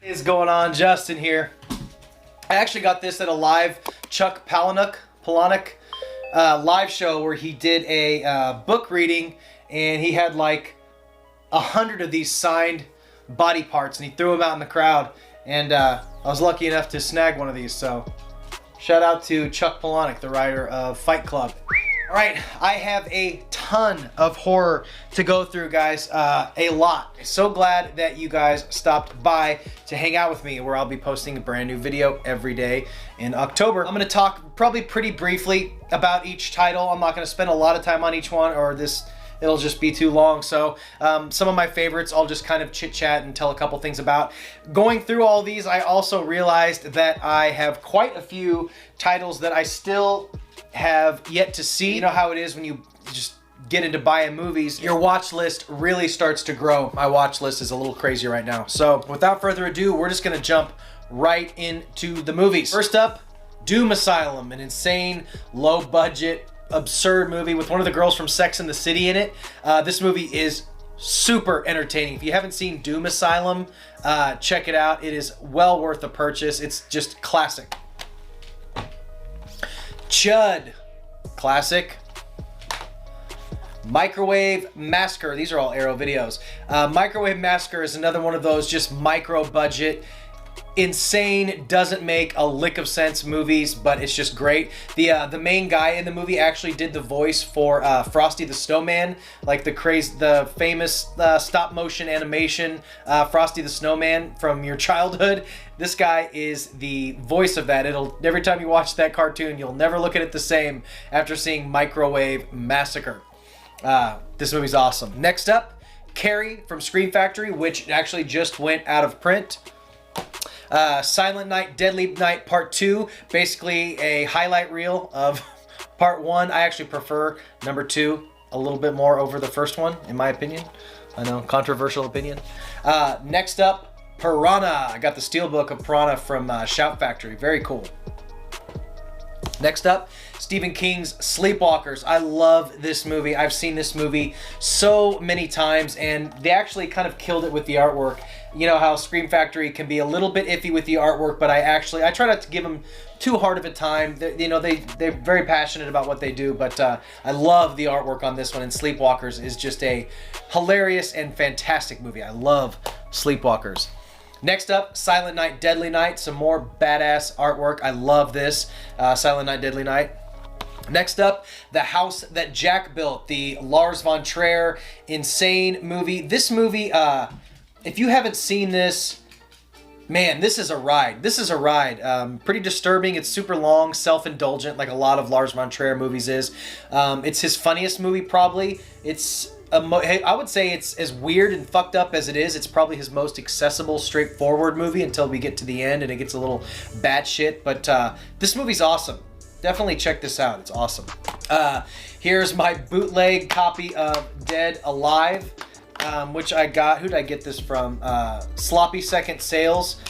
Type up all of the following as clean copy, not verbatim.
What is going on? Justin here. I actually got this at a live Chuck Palahniuk live show where he did a book reading, and he had like 100 of these signed body parts, and he threw them out in the crowd, and I was lucky enough to snag one of these. So shout out to Chuck Palahniuk, the writer of Fight Club. All right, I have a ton of horror to go through, guys, a lot. So glad that you guys stopped by to hang out with me, where I'll be posting a brand new video every day in October. I'm gonna talk probably pretty briefly about each title. I'm not gonna spend a lot of time on each one, or it'll just be too long. So some of my favorites I'll just kind of chit chat and tell a couple things about. Going through all these, I also realized that I have quite a few titles that I still have yet to see. You know how it is when you just get into buying movies, your watch list really starts to grow. My watch list is a little crazy right now. So without further ado, we're just gonna jump right into the movies. First up, Doom Asylum, an insane, low budget, absurd movie with one of the girls from Sex and the City in it. This movie is super entertaining. If you haven't seen Doom Asylum, check it out. It is well worth the purchase. It's just classic. Chud, classic. Microwave Massacre. These are all Arrow videos. Microwave Massacre is another one of those just micro budget, insane, doesn't make a lick of sense movies, but it's just great. The main guy in the movie actually did the voice for Frosty the Snowman, like the famous stop motion animation Frosty the Snowman from your childhood. This guy is the voice of that. Every time you watch that cartoon, you'll never look at it the same after seeing Microwave Massacre. This movie's awesome. Next up, Carrie from Scream Factory, which actually just went out of print. Silent Night, Deadly Night Part 2, basically a highlight reel of Part 1. I actually prefer number 2 a little bit more over the first one, in my opinion. I know, controversial opinion. Next up, Piranha. I got the Steelbook of Piranha from Shout Factory. Very cool. Next up, Stephen King's Sleepwalkers. I love this movie. I've seen this movie so many times, and they actually kind of killed it with the artwork. You know how Scream Factory can be a little bit iffy with the artwork, but I try not to give them too hard of a time. They're very passionate about what they do, but I love the artwork on this one, and Sleepwalkers is just a hilarious and fantastic movie. I love Sleepwalkers. Next up, Silent Night, Deadly Night. Some more badass artwork. I love this. Silent Night, Deadly Night. Next up, The House That Jack Built, the Lars von Trier insane movie. This movie, if you haven't seen this, man, this is a ride. This is a ride. Pretty disturbing. It's super long, self-indulgent, like a lot of Lars von Trier movies is. It's his funniest movie, probably. I would say it's as weird and fucked up as it is. It's probably his most accessible, straightforward movie until we get to the end and it gets a little batshit. But this movie's awesome. Definitely check this out. It's awesome. Here's my bootleg copy of Dead Alive, which I got. Who did I get this from? Sloppy Second Sales.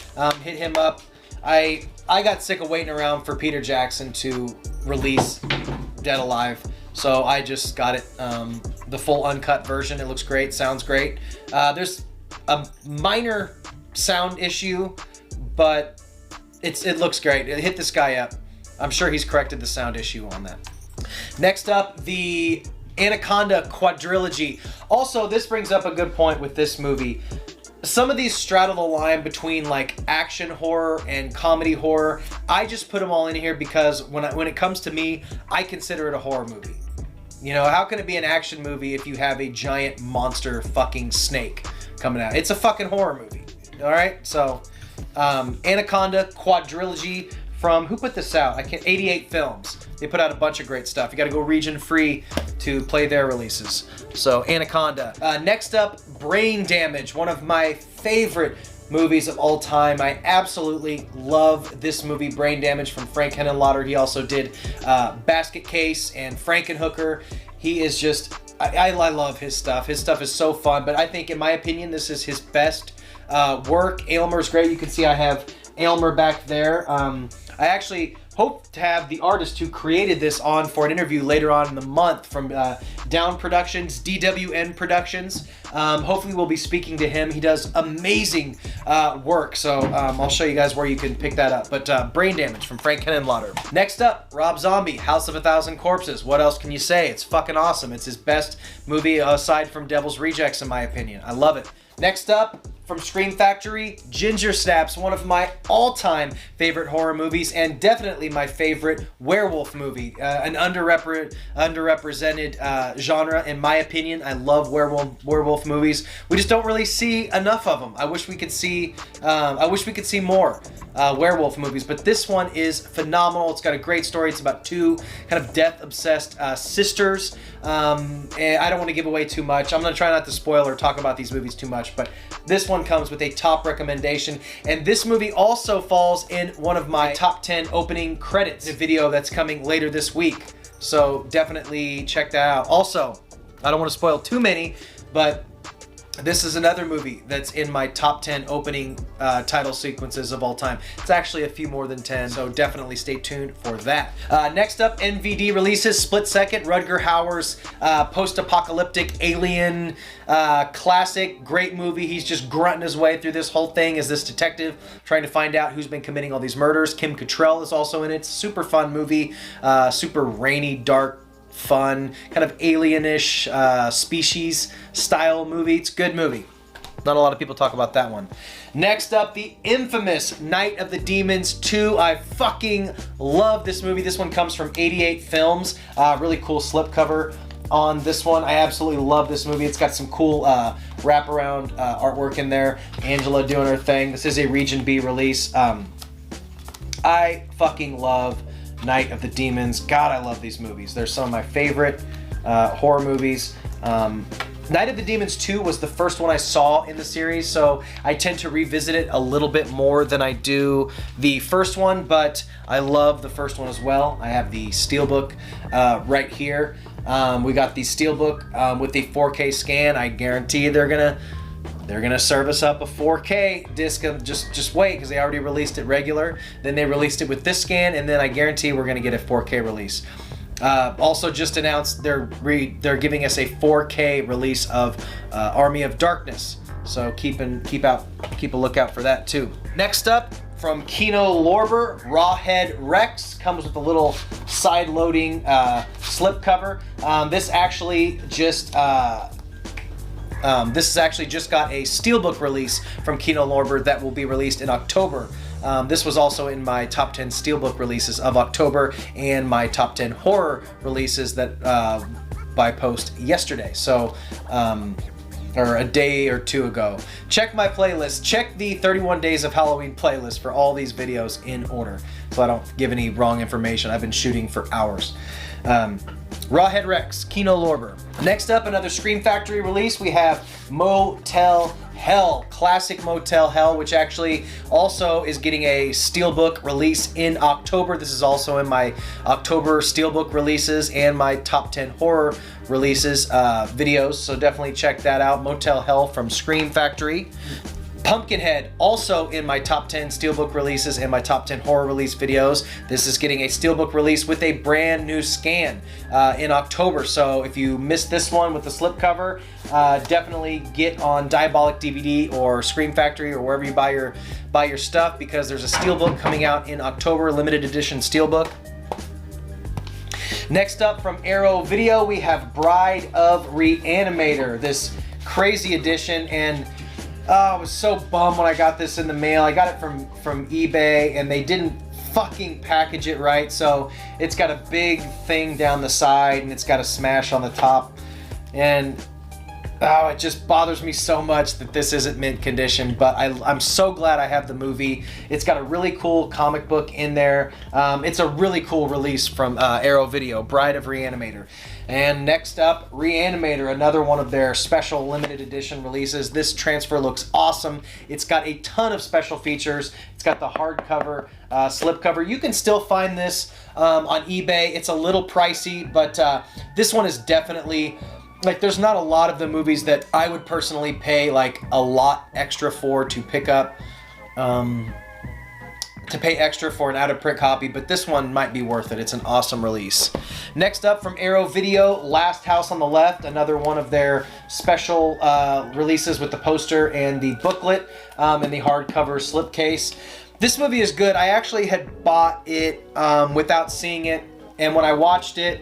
Hit him up. I got sick of waiting around for Peter Jackson to release Dead Alive, so I just got it, the full uncut version. It looks great, sounds great. There's a minor sound issue, but it looks great. Hit this guy up. I'm sure he's corrected the sound issue on that. Next up, the Anaconda quadrilogy. Also, this brings up a good point with this movie. Some of these straddle the line between like action horror and comedy horror. I just put them all in here because when it comes to me, I consider it a horror movie. You know, how can it be an action movie if you have a giant monster fucking snake coming out? It's a fucking horror movie. All right, so Anaconda quadrilogy. From, who put this out? 88 Films. They put out a bunch of great stuff. You gotta go region free to play their releases. So, Anaconda. Next up, Brain Damage, one of my favorite movies of all time. I absolutely love this movie, Brain Damage, from Frank Henenlotter. He also did Basket Case and Frankenhooker. He is just, I love his stuff. His stuff is so fun, but I think, in my opinion, this is his best work. Aylmer's great. You can see I have Aylmer back there. I actually hope to have the artist who created this on for an interview later on in the month from Down Productions, DWN Productions. Hopefully we'll be speaking to him. He does amazing work, so I'll show you guys where you can pick that up. But Brain Damage from Frank Henenlotter. Next up, Rob Zombie, House of a Thousand Corpses. What else can you say? It's fucking awesome. It's his best movie aside from Devil's Rejects, in my opinion. I love it. Next up, from Scream Factory, Ginger Snaps, one of my all-time favorite horror movies and definitely my favorite werewolf movie. An underrepresented genre, in my opinion. I love werewolf movies. We just don't really see enough of them. I wish we could see more werewolf movies, but this one is phenomenal. It's got a great story. It's about two kind of death-obsessed sisters. And I don't want to give away too much. I'm going to try not to spoil or talk about these movies too much, but this one comes with a top recommendation. And this movie also falls in one of my top 10 opening credits, a video that's coming later this week. So definitely check that out. Also, I don't want to spoil too many, but this is another movie that's in my top 10 opening title sequences of all time. It's actually a few more than 10, so definitely stay tuned for that. Next up, NVD releases Split Second, Rutger Hauer's post-apocalyptic alien classic. Great movie. He's just grunting his way through this whole thing as this detective trying to find out who's been committing all these murders. Kim Cattrall is also in it. Super fun movie. Super rainy, dark, fun, kind of alienish species style movie. It's a good movie. Not a lot of people talk about that one. Next up, the infamous Night of the Demons 2. I fucking love this movie. This one comes from 88 Films. Really cool slipcover on this one. I absolutely love this movie. It's got some cool wraparound artwork in there. Angela doing her thing. This is a Region B release. I fucking love Night of the Demons. God, I love these movies. They're some of my favorite horror movies. Night of the Demons 2 was the first one I saw in the series, so I tend to revisit it a little bit more than I do the first one, but I love the first one as well. I have the Steelbook right here. We got the Steelbook with the 4K scan. I guarantee they're gonna serve us up a 4K disc. Just wait, because they already released it regular. Then they released it with this scan, and then I guarantee we're gonna get a 4K release. Also, just announced they're giving us a 4K release of Army of Darkness. So keep a lookout for that too. Next up, from Kino Lorber, Rawhead Rex comes with a little side-loading slipcover. This actually just got a Steelbook release from Kino Lorber that will be released in October. This was also in my top 10 Steelbook releases of October and my top 10 horror releases that I post yesterday. So, or a day or two ago. Check my playlist. Check the 31 Days of Halloween playlist for all these videos in order, so I don't give any wrong information. I've been shooting for hours. Rawhead Rex, Kino Lorber. Next up, another Scream Factory release. We have Motel Hell, classic Motel Hell, which actually also is getting a Steelbook release in October. This is also in my October Steelbook releases and my top 10 horror releases videos, so definitely check that out. Motel Hell from Scream Factory. Pumpkinhead, also in my top 10 Steelbook releases and my top 10 horror release videos. This is getting a Steelbook release with a brand new scan in October. So if you missed this one with the slipcover, definitely get on Diabolic DVD or Scream Factory or wherever you buy your stuff, because there's a Steelbook coming out in October, limited edition Steelbook. Next up, from Arrow Video, we have Bride of Reanimator, this crazy edition. And I was so bummed when I got this in the mail. I got it from eBay, and they didn't fucking package it right. So it's got a big thing down the side, and it's got a smash on the top. And it just bothers me so much that this isn't mint condition, but I'm so glad I have the movie. It's got a really cool comic book in there. It's a really cool release from Arrow Video, Bride of Reanimator. And next up, Reanimator, another one of their special limited edition releases. This transfer looks awesome. It's got a ton of special features. It's got the hardcover, slipcover. You can still find this on eBay. It's a little pricey, but this one is definitely, like, there's not a lot of the movies that I would personally pay like a lot extra for to pick up. to pay extra for an out-of-print copy, but this one might be worth it. It's an awesome release. Next up from Arrow Video, Last House on the Left, another one of their special releases with the poster and the booklet and the hardcover slipcase. This movie is good. I actually had bought it without seeing it, and when I watched it,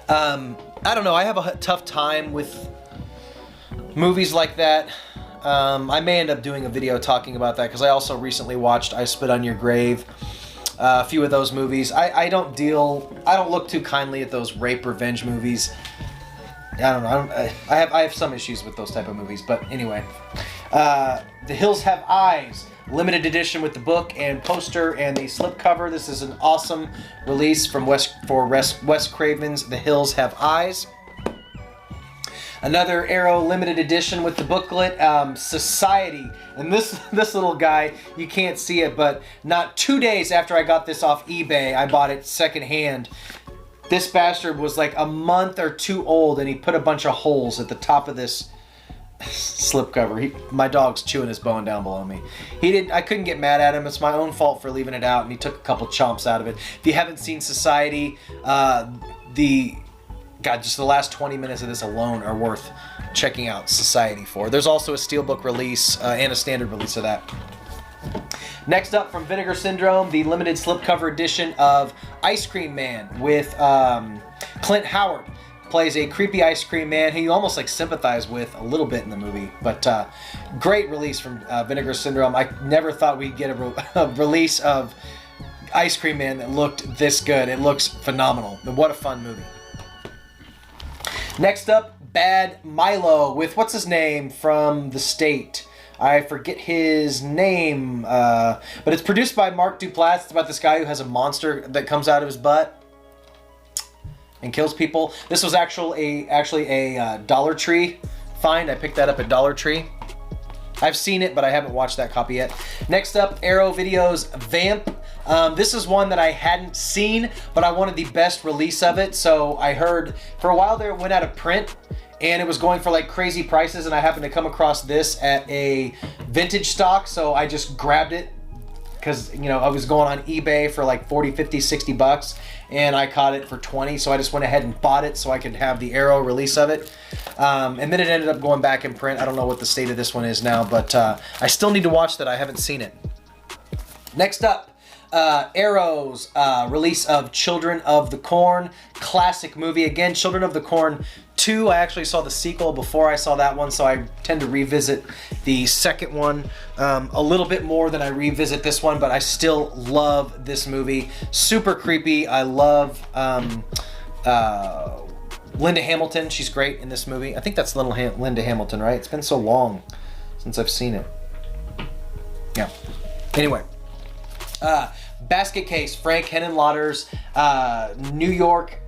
I don't know, I have a tough time with movies like that. I may end up doing a video talking about that because I also recently watched I Spit on Your Grave, a few of those movies. I don't look too kindly at those rape revenge movies. I don't know. I have some issues with those type of movies, but anyway. The Hills Have Eyes, limited edition with the book and poster and the slipcover. This is an awesome release from Wes Craven's The Hills Have Eyes. Another Arrow limited edition with the booklet, Society. And this little guy, you can't see it, but not 2 days after I got this off eBay, I bought it secondhand. This bastard was like a month or two old, and he put a bunch of holes at the top of this slipcover. My dog's chewing his bone down below me. I couldn't get mad at him. It's my own fault for leaving it out, and he took a couple chomps out of it. If you haven't seen Society, just the last 20 minutes of this alone are worth checking out Society for. There's also a Steelbook release and a standard release of that. Next up from Vinegar Syndrome, the limited slipcover edition of Ice Cream Man with Clint Howard. Plays a creepy ice cream man who you almost like sympathize with a little bit in the movie. But great release from Vinegar Syndrome. I never thought we'd get a release of Ice Cream Man that looked this good. It looks phenomenal. And what a fun movie. Next up, Bad Milo with what's his name from the state? I forget his name, but it's produced by Mark Duplass. It's about this guy who has a monster that comes out of his butt and kills people. This was actually a Dollar Tree find. I picked that up at Dollar Tree. I've seen it, but I haven't watched that copy yet. Next up, Arrow Video's Vamp. This is one that I hadn't seen, but I wanted the best release of it. So I heard for a while there it went out of print, and it was going for like crazy prices, and I happened to come across this at a vintage stock, so I just grabbed it because, you know, I was going on eBay for like 40, 50, 60 bucks, and I caught it for 20, so I just went ahead and bought it so I could have the Arrow release of it. And then it ended up going back in print. I don't know what the state of this one is now, but I still need to watch that. I haven't seen it. Next up, Arrow's release of Children of the Corn, classic movie. Again, Children of the Corn 2. I actually saw the sequel before I saw that one, so I tend to revisit the second one a little bit more than I revisit this one, but I still love this movie. Super creepy. I love Linda Hamilton. She's great in this movie. I think that's Linda Hamilton, right? It's been so long since I've seen it. Yeah. Anyway. Basket Case, Frank Henenlotter's New York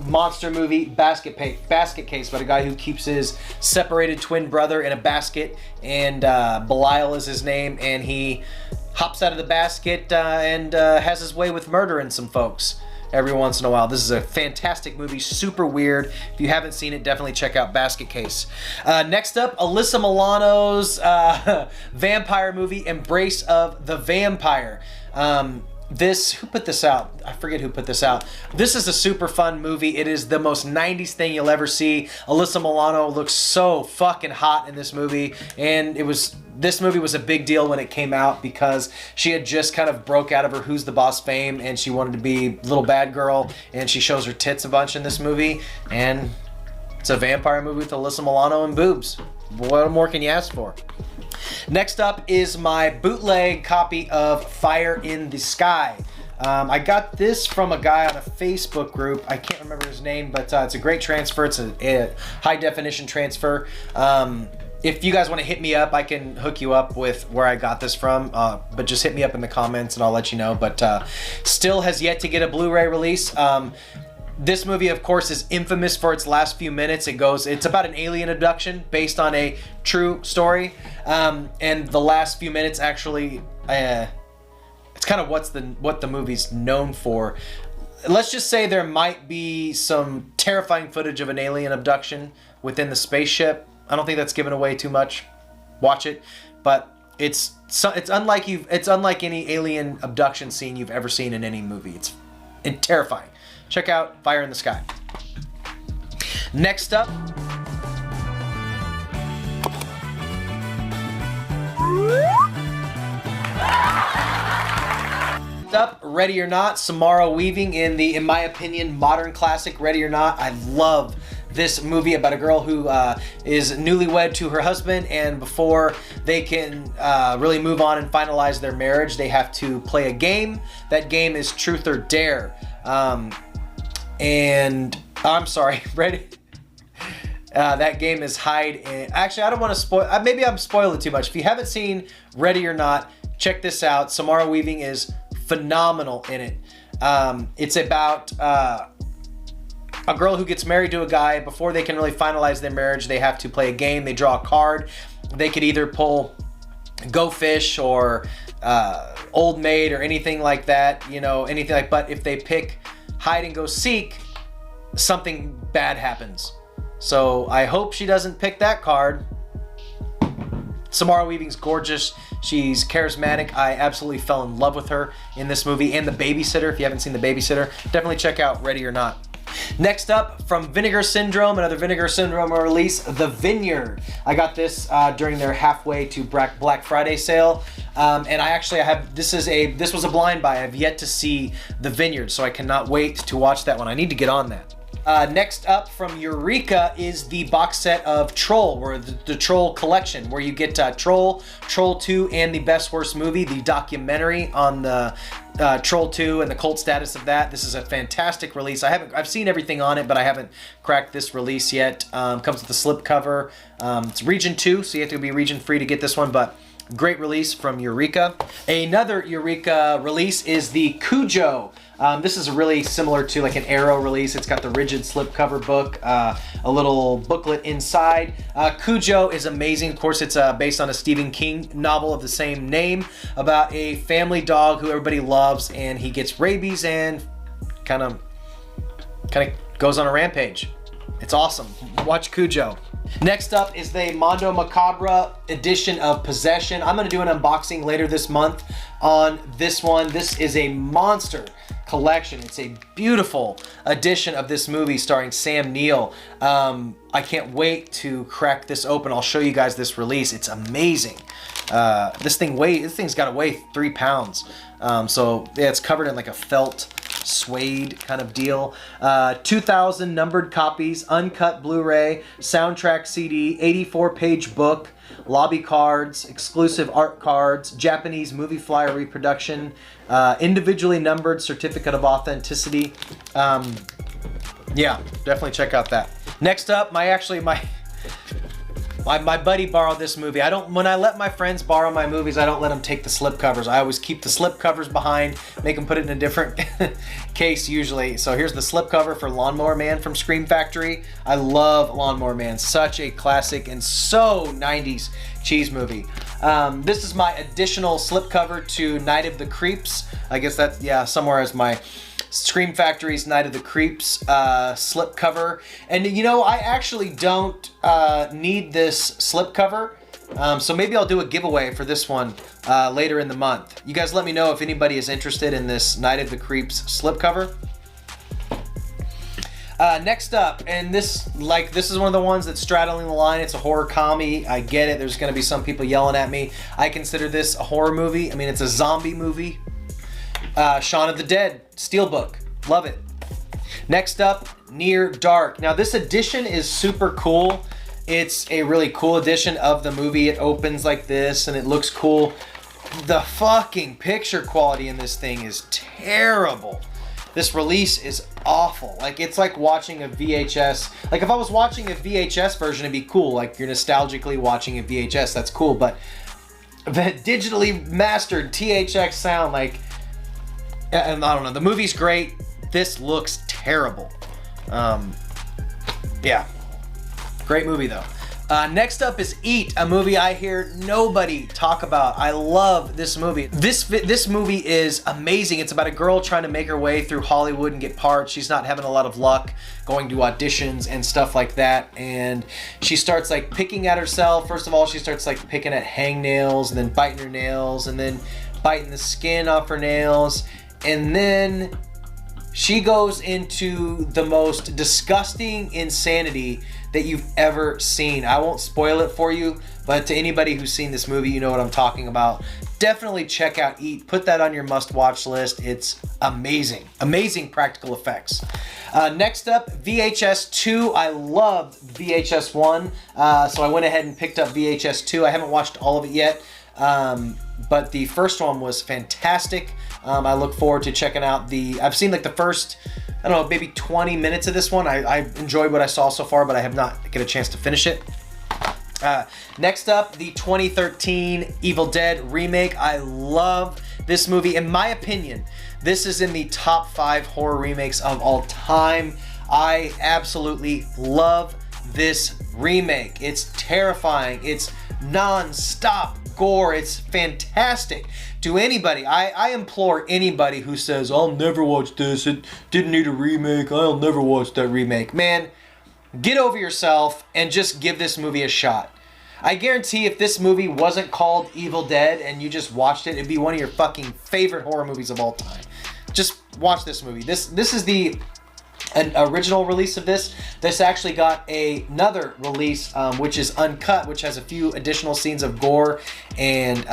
monster movie, Basket Case, about a guy who keeps his separated twin brother in a basket, and Belial is his name, and he hops out of the basket and has his way with murdering some folks every once in a while. This is a fantastic movie, super weird. If you haven't seen it, definitely check out Basket Case. Next up, Alyssa Milano's vampire movie, Embrace of the Vampire. Who put this out? I forget who put this out. This is a super fun movie. It is the most 90s thing you'll ever see. Alyssa Milano looks so fucking hot in this movie, and this movie was a big deal when it came out because she had just kind of broke out of her Who's the Boss fame, and she wanted to be little bad girl, and she shows her tits a bunch in this movie, and it's a vampire movie with Alyssa Milano and boobs. What more can you ask for? Next up is my bootleg copy of Fire in the Sky. I got this from a guy on a Facebook group. I can't remember his name, but it's a great transfer. It's a high definition transfer. If you guys want to hit me up, I can hook you up with where I got this from, but just hit me up in the comments and I'll let you know. But still has yet to get a Blu-ray release. This movie, of course, is infamous for its last few minutes. It's about an alien abduction based on a true story. And the last few minutes actually, it's kind of what the movie's known for. Let's just say there might be some terrifying footage of an alien abduction within the spaceship. I don't think that's giving away too much. Watch it. But It's unlike any alien abduction scene you've ever seen in any movie. It's terrifying. Check out Fire in the Sky. Next up, Ready or Not, Samara Weaving in the, in my opinion, modern classic Ready or Not. I love this movie about a girl who is newlywed to her husband, and before they can really move on and finalize their marriage, they have to play a game. That game is Truth or Dare. And I'm sorry, Ready. That game is Hide and... Actually, I don't want to spoil... maybe I'm spoiling too much. If you haven't seen Ready or Not, check this out. Samara Weaving is phenomenal in it. It's about a girl who gets married to a guy. Before they can really finalize their marriage, they have to play a game. They draw a card. They could either pull Go Fish or Old Maid or anything like that, you know, anything like... But if they pick Hide and Go Seek, something bad happens. So I hope she doesn't pick that card. Samara Weaving's gorgeous. She's charismatic. I absolutely fell in love with her in this movie. And The Babysitter. If you haven't seen The Babysitter, definitely check out Ready or Not. Next up, from Vinegar Syndrome, another Vinegar Syndrome release, The Vineyard. I got this during their halfway to Black Friday sale. And I have, this was a blind buy. I've yet to see The Vineyard, so I cannot wait to watch that one. I need to get on that. Next up from Eureka is the box set of Troll, or the Troll collection, where you get Troll, Troll 2, and The Best Worst Movie, the documentary on the Troll 2 and the cult status of that. This is a fantastic release. I've seen everything on it, but I haven't cracked this release yet. Comes with a slipcover. It's region 2, so you have to be region free to get this one, but great release from Eureka. Another Eureka release is the Cujo. This is really similar to like an Arrow release. It's got the rigid slipcover book, a little booklet inside. Cujo is amazing. Of course, it's based on a Stephen King novel of the same name about a family dog who everybody loves, and he gets rabies and kind of goes on a rampage. It's awesome. Watch Cujo. Next up is the Mondo Macabre edition of Possession. I'm going to do an unboxing later this month on this one. This is a monster collection. It's a beautiful edition of this movie starring Sam Neill. I can't wait to crack this open. I'll show you guys this release. It's amazing. This thing's got to weigh 3 pounds. So yeah, it's covered in like a felt suede kind of deal. 2,000 numbered copies, uncut Blu-ray, soundtrack CD, 84-page book, lobby cards, exclusive art cards, Japanese movie flyer reproduction, individually numbered certificate of authenticity. Yeah, definitely check out that. Next up, my buddy borrowed this movie. When I let my friends borrow my movies, I don't let them take the slip covers. I always keep the slip covers behind, make them put it in a different case usually. So here's the slip cover for Lawnmower Man from Scream Factory. I love Lawnmower Man. Such a classic and so 90s cheese movie. This is my additional slip cover to Night of the Creeps. I guess that's, yeah, somewhere as my Scream Factory's Night of the Creeps slip cover. And you know, I actually don't need this slip cover, so maybe I'll do a giveaway for this one later in the month. You guys let me know if anybody is interested in this Night of the Creeps slip cover. Next up, and this is one of the ones that's straddling the line. It's a horror comedy. I get it. There's going to be some people yelling at me. I consider this a horror movie. I mean, it's a zombie movie. Shaun of the Dead, Steelbook, love it. Next up, Near Dark. Now this edition is super cool. It's a really cool edition of the movie. It opens like this and it looks cool. The fucking picture quality in this thing is terrible. This release is awful. Like, it's like watching a VHS. Like, if I was watching a VHS version, it'd be cool. Like, you're nostalgically watching a VHS, that's cool. But the digitally mastered THX sound, like, and I don't know, the movie's great. This looks terrible. Yeah, great movie though. Next up is Eat, a movie I hear nobody talk about. I love this movie. This movie is amazing. It's about a girl trying to make her way through Hollywood and get parts. She's not having a lot of luck going to auditions and stuff like that. And she starts like picking at herself. First of all, she starts like picking at hangnails and then biting her nails and then biting the skin off her nails. And then she goes into the most disgusting insanity that you've ever seen. I won't spoil it for you, but to anybody who's seen this movie, you know what I'm talking about. Definitely check out Eat. Put that on your must-watch list. It's amazing. Amazing practical effects. Next up, VHS 2. I love VHS 1, so I went ahead and picked up VHS 2. I haven't watched all of it yet, but the first one was fantastic. I look forward to checking out I've seen like the first, I don't know, maybe 20 minutes of this one. I enjoyed what I saw so far, but I have not get a chance to finish it. Next up, the 2013 Evil Dead remake. I love this movie. In my opinion, this is in the top 5 horror remakes of all time. I absolutely love this remake. It's terrifying. It's non-stop gore. It's fantastic. To anybody, I implore anybody who says, I'll never watch this, it didn't need a remake, I'll never watch that remake. Man, get over yourself and just give this movie a shot. I guarantee if this movie wasn't called Evil Dead and you just watched it, it'd be one of your fucking favorite horror movies of all time. Just watch this movie. This is an original release of this. This actually got another release, which is uncut, which has a few additional scenes of gore and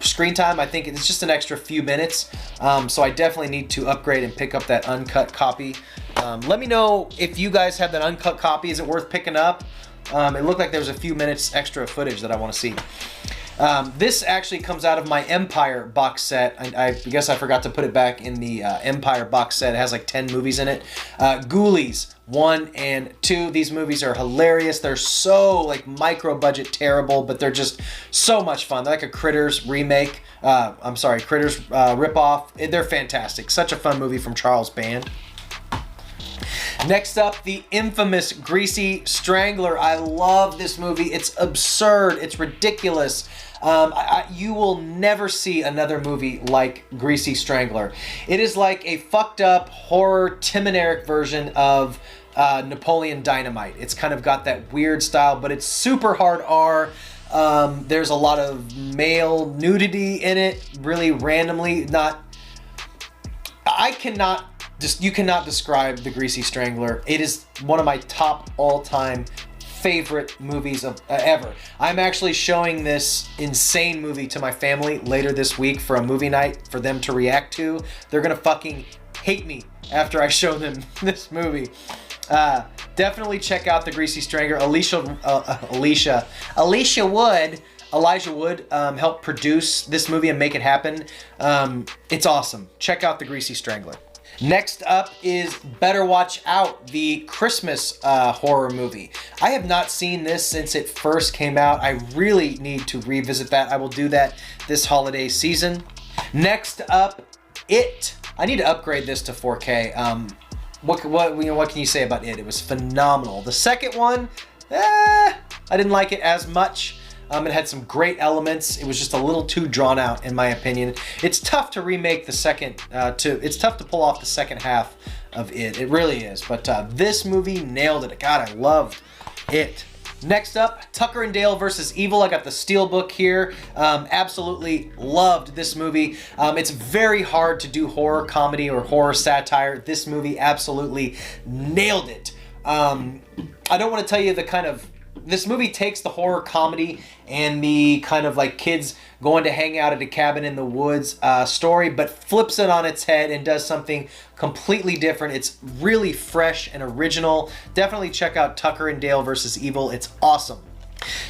screen time. I think it's just an extra few minutes. So I definitely need to upgrade and pick up that uncut copy. Let me know if you guys have that uncut copy. Is it worth picking up? It looked like there was a few minutes extra footage that I want to see. This actually comes out of my Empire box set. I guess I forgot to put it back in the Empire box set. It has like 10 movies in it. Ghoulies 1 and 2. These movies are hilarious. They're so like micro budget terrible, but they're just so much fun. They're like a Critters remake. Critters ripoff. They're fantastic. Such a fun movie from Charles Band. Next up, the infamous Greasy Strangler. I love this movie. It's absurd. It's ridiculous. You will never see another movie like Greasy Strangler. It is like a fucked up horror Tim and Eric version of Napoleon Dynamite. It's kind of got that weird style, but it's super hard R. There's a lot of male nudity in it, really randomly. You cannot describe The Greasy Strangler. It is one of my top all-time favorite movies of ever. I'm actually showing this insane movie to my family later this week for a movie night for them to react to. They're gonna fucking hate me after I show them this movie. Definitely check out The Greasy Strangler. Elijah Wood helped produce this movie and make it happen. It's awesome. Check out The Greasy Strangler. Next up is Better Watch Out, the Christmas horror movie. I have not seen this since it first came out. I really need to revisit that. I will do that this holiday season. Next up, It. I need to upgrade this to 4K. What can you say about It? It was phenomenal. The second one, I didn't like it as much. It had some great elements. It was just a little too drawn out, in my opinion. It's tough to remake the second. It's tough to pull off the second half of It. It really is. But this movie nailed it. God, I loved It. Next up, Tucker and Dale versus Evil. I got the Steelbook here. Absolutely loved this movie. It's very hard to do horror comedy or horror satire. This movie absolutely nailed it. I don't want to tell you the kind of... This movie takes the horror comedy and the kind of like kids going to hang out at a cabin in the woods story, but flips it on its head and does something completely different. It's really fresh and original. Definitely check out Tucker and Dale versus Evil. It's awesome.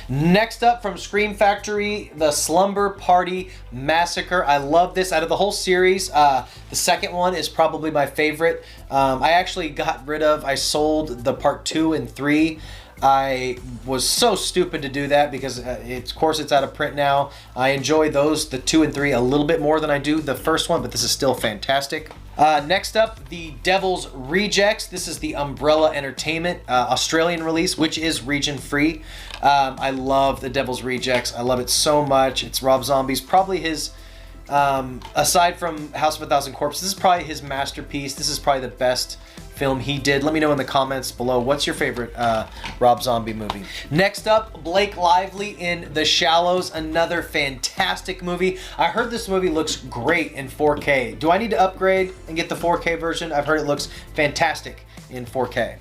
Next up from Scream Factory, the Slumber Party Massacre. I love this. Out of the whole series, the second one is probably my favorite. I actually I sold the part 2 and 3 I was so stupid to do that because, of course, it's out of print now. I enjoy those, the 2 and 3, a little bit more than I do the first one, but this is still fantastic. Next up, The Devil's Rejects. This is the Umbrella Entertainment Australian release, which is region free. I love The Devil's Rejects. I love it so much. It's Rob Zombie's, probably his, aside from House of a Thousand Corpses, this is probably his masterpiece. This is probably the best film he did. Let me know in the comments below, what's your favorite Rob Zombie movie? Next up, Blake Lively in The Shallows, another fantastic movie. I heard this movie looks great in 4K. Do I need to upgrade and get the 4K version? I've heard it looks fantastic in 4K.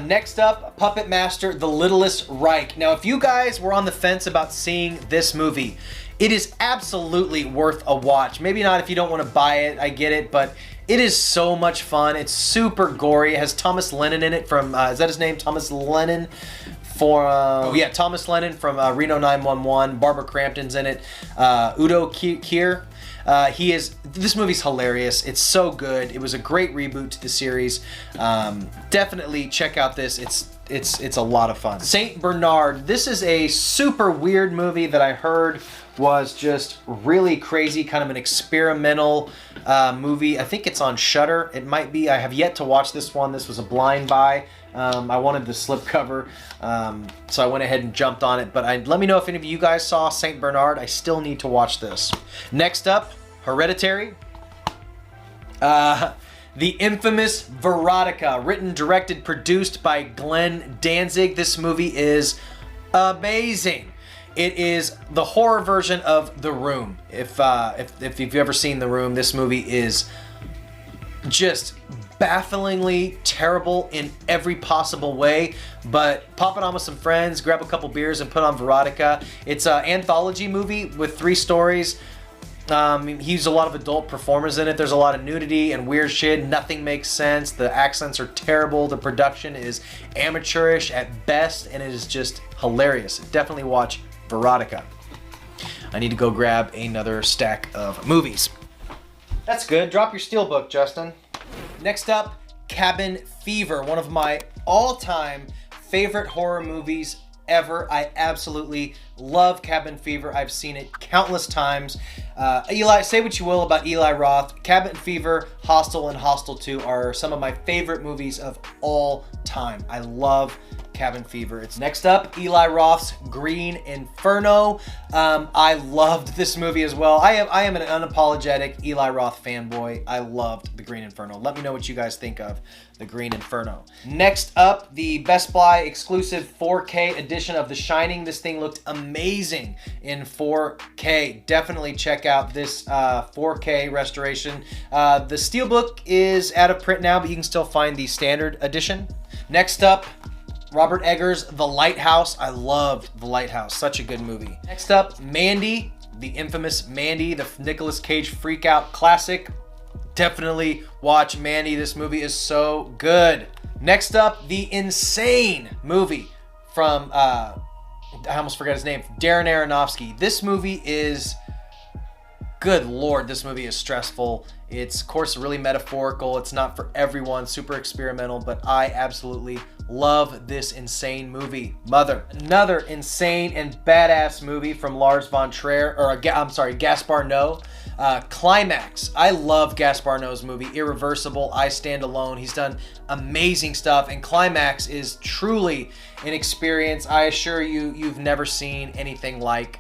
Next up, Puppet Master, The Littlest Reich. Now, if you guys were on the fence about seeing this movie, it is absolutely worth a watch. Maybe not if you don't want to buy it, I get it, but it is so much fun. It's super gory. It has Thomas Lennon in it from, is that his name? Thomas Lennon? Thomas Lennon from Reno 911. Barbara Crampton's in it. Udo Kier. This movie's hilarious. It's so good. It was a great reboot to the series. Definitely check out this. It's a lot of fun. Saint Bernard. This is a super weird movie that I heard was just really crazy, kind of an experimental movie. I think it's on Shudder. It might be. I have yet to watch this one. This was a blind buy. I wanted the slipcover, so I went ahead and jumped on it. But let me know if any of you guys saw Saint Bernard. I still need to watch this. Next up, Hereditary. The infamous Veronica, written, directed, produced by Glenn Danzig. This movie is amazing. It is the horror version of The Room. If you've ever seen The Room, this movie is just bafflingly terrible in every possible way. But pop it on with some friends, grab a couple beers, and put on Veronica. It's an anthology movie with 3 stories. He used a lot of adult performers in it. There's a lot of nudity and weird shit. Nothing makes sense. The accents are terrible. The production is amateurish at best, and it is just hilarious. Definitely watch Veronica. I need to go grab another stack of movies. That's good. Drop your Steelbook, Justin. Next up, Cabin Fever, one of my all-time favorite horror movies ever. I absolutely love Cabin Fever. I've seen it countless times. Eli, say what you will about Eli Roth. Cabin Fever, Hostel, and Hostel 2 are some of my favorite movies of all time. I love Cabin Fever. It's next up, Eli Roth's Green Inferno. I loved this movie as well. I am an unapologetic Eli Roth fanboy. I loved The Green Inferno. Let me know what you guys think of The Green Inferno. Next up, the Best Buy exclusive 4K edition of The Shining. This thing looked amazing in 4K. Definitely check out this 4K restoration. The Steelbook is out of print now, but you can still find the standard edition. Next up, Robert Eggers' The Lighthouse. I loved The Lighthouse. Such a good movie. Next up, Mandy, the infamous Mandy, the Nicolas Cage freak-out classic. Definitely watch Mandy. This movie is so good. Next up, the insane movie from, I almost forgot his name, Darren Aronofsky. This movie is, good Lord, this movie is stressful. It's, of course, really metaphorical. It's not for everyone, super experimental, but I absolutely love this insane movie. Mother. Another insane and badass movie from Lars von Trier, or Gaspar Noé. Climax. I love Gaspar Noé's movie, Irreversible, I Stand Alone. He's done amazing stuff, and Climax is truly an experience. I assure you, you've never seen anything like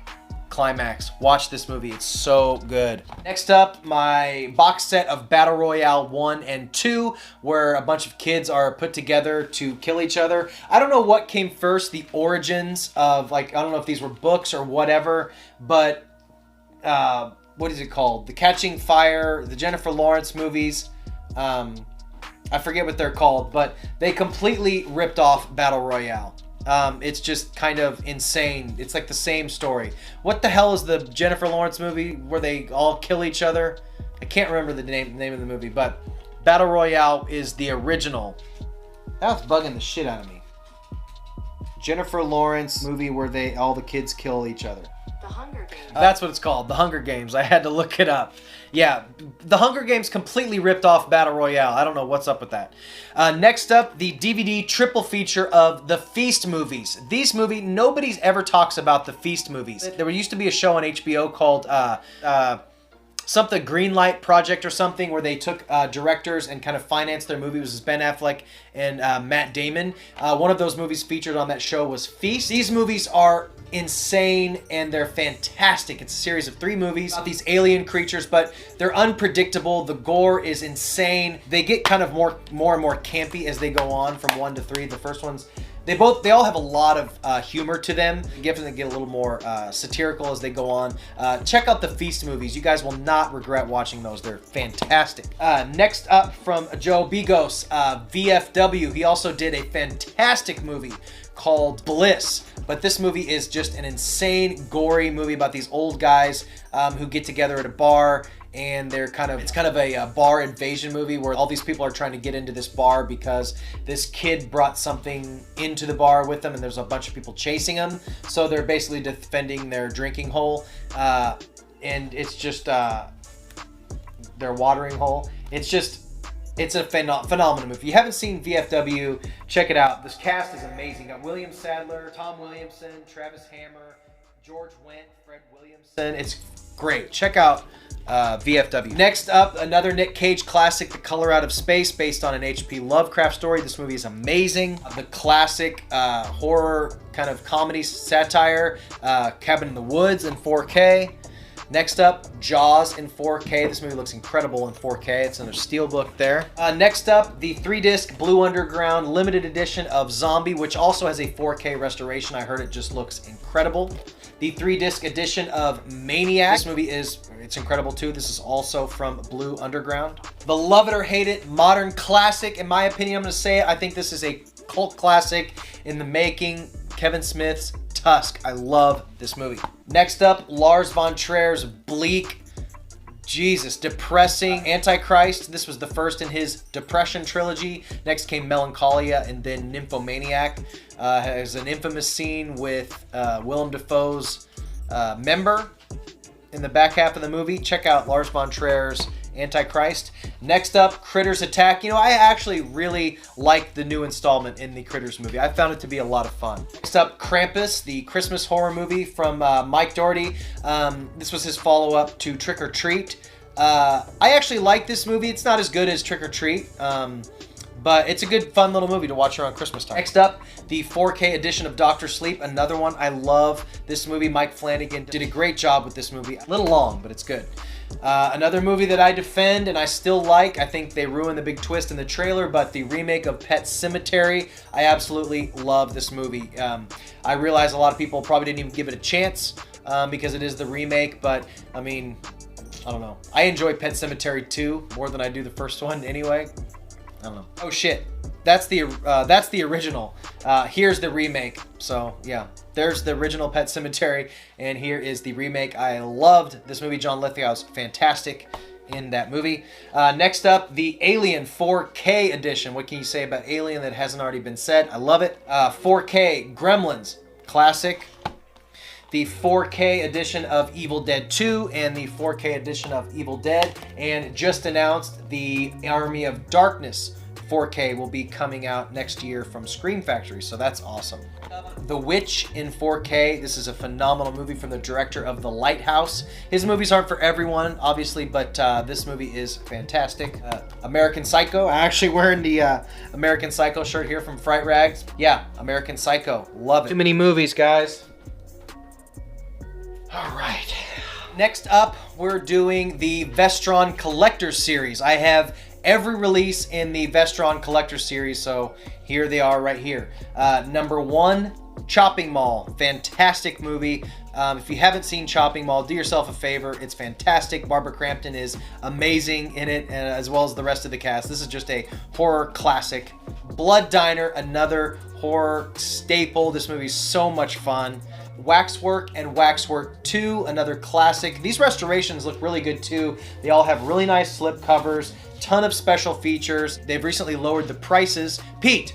Climax. Watch this movie. It's so good. Next up, my box set of Battle Royale 1 and 2, where a bunch of kids are put together to kill each other. I don't know what came first, the origins of, like, I don't know if these were books or whatever, but what is it called? The Catching Fire, the Jennifer Lawrence movies. I forget what they're called, but they completely ripped off Battle Royale. It's just kind of insane. It's like the same story. What the hell is the Jennifer Lawrence movie where they all kill each other? I can't remember the name of the movie, but Battle Royale is the original. That's bugging the shit out of me. Jennifer Lawrence movie where all the kids kill each other. What The Hunger Games. That's what it's called, The Hunger Games. I had to look it up. Yeah, The Hunger Games completely ripped off Battle Royale. I don't know what's up with that. Next up, the DVD triple feature of the Feast movies. These movies, nobody ever talks about the Feast movies. There used to be a show on HBO called something Greenlight Project or something, where they took directors and kind of financed their movie. It was Ben Affleck and Matt Damon. One of those movies featured on that show was Feast. These movies are insane and they're fantastic. It's a series of 3 movies about these alien creatures, but they're unpredictable. The gore is insane. They get kind of more and more campy as they go on from 1 to 3. The first ones, they all have a lot of humor to them. They get a little more satirical as they go on. Check out the Feast movies. You guys will not regret watching those. They're fantastic. Next up from Joe Bigos, VFW. He also did a fantastic movie called Bliss, but this movie is just an insane, gory movie about these old guys who get together at a bar, and it's kind of a bar invasion movie where all these people are trying to get into this bar because this kid brought something into the bar with them, and there's a bunch of people chasing them, so they're basically defending their drinking hole, and it's just their watering hole. It's a phenomenal movie. If you haven't seen VFW, check it out. This cast is amazing. Got William Sadler, Tom Williamson, Travis Hammer, George Wendt, Fred Williamson. It's great. Check out VFW. Next up, another Nick Cage classic, The Color Out of Space, based on an H.P. Lovecraft story. This movie is amazing. The classic horror kind of comedy satire, Cabin in the Woods in 4K. Next up, Jaws in 4K. This movie looks incredible in 4K. It's another Steelbook there. Next up, the 3-disc Blue Underground limited edition of Zombie, which also has a 4K restoration. I heard it just looks incredible. The 3-disc edition of Maniac. This movie it's incredible too. This is also from Blue Underground. The love it or hate it modern classic. In my opinion, I'm going to say it. I think this is a cult classic in the making. Kevin Smith's Tusk. I love this movie. Next up, Lars von Trier's Bleak. Depressing. Antichrist. This was the first in his Depression trilogy. Next came Melancholia and then Nymphomaniac. Has an infamous scene with Willem Dafoe's member in the back half of the movie. Check out Lars von Trier's Antichrist. Next up, Critters Attack. I actually really like the new installment in the Critters movie. I found it to be a lot of fun. Next up, Krampus, the Christmas horror movie from Mike Doherty. This was his follow-up to Trick or Treat. I actually like this movie. It's not as good as Trick or Treat, but it's a good, fun little movie to watch around Christmas time. Next up, the 4K edition of Dr. Sleep. Another one. I love this movie. Mike Flanagan did a great job with this movie. A little long, but it's good. Another movie that I defend and I still like. I think they ruined the big twist in the trailer, but the remake of Pet Sematary, I absolutely love this movie. I realize a lot of people probably didn't even give it a chance because it is the remake, but I mean, I don't know. I enjoy Pet Sematary 2 more than I do the first one anyway. I don't know. Oh shit. That's the original. Here's the remake. So yeah, there's the original Pet Sematary, and here is the remake. I loved this movie. John Lithgow's fantastic in that movie. Next up, the Alien 4K edition. What can you say about Alien that hasn't already been said? I love it. 4K Gremlins, classic. The 4K edition of Evil Dead 2 and the 4K edition of Evil Dead, and just announced the Army of Darkness 4K will be coming out next year from Scream Factory, so that's awesome. The Witch in 4K. This is a phenomenal movie from the director of The Lighthouse. His movies aren't for everyone, obviously, but this movie is fantastic. American Psycho. I'm actually wearing the American Psycho shirt here from Fright Rags. Yeah, American Psycho. Love it. Too many movies, guys. All right. Next up, we're doing the Vestron Collector's Series. I have every release in the Vestron Collector's Series, so here they are right here. Number 1, Chopping Mall. Fantastic movie. If you haven't seen Chopping Mall, do yourself a favor. It's fantastic. Barbara Crampton is amazing in it, as well as the rest of the cast. This is just a horror classic. Blood Diner, another horror staple. This movie is so much fun. Waxwork and Waxwork 2, another classic. These restorations look really good too. They all have really nice slip covers, ton of special features. They've recently lowered the prices. Pete,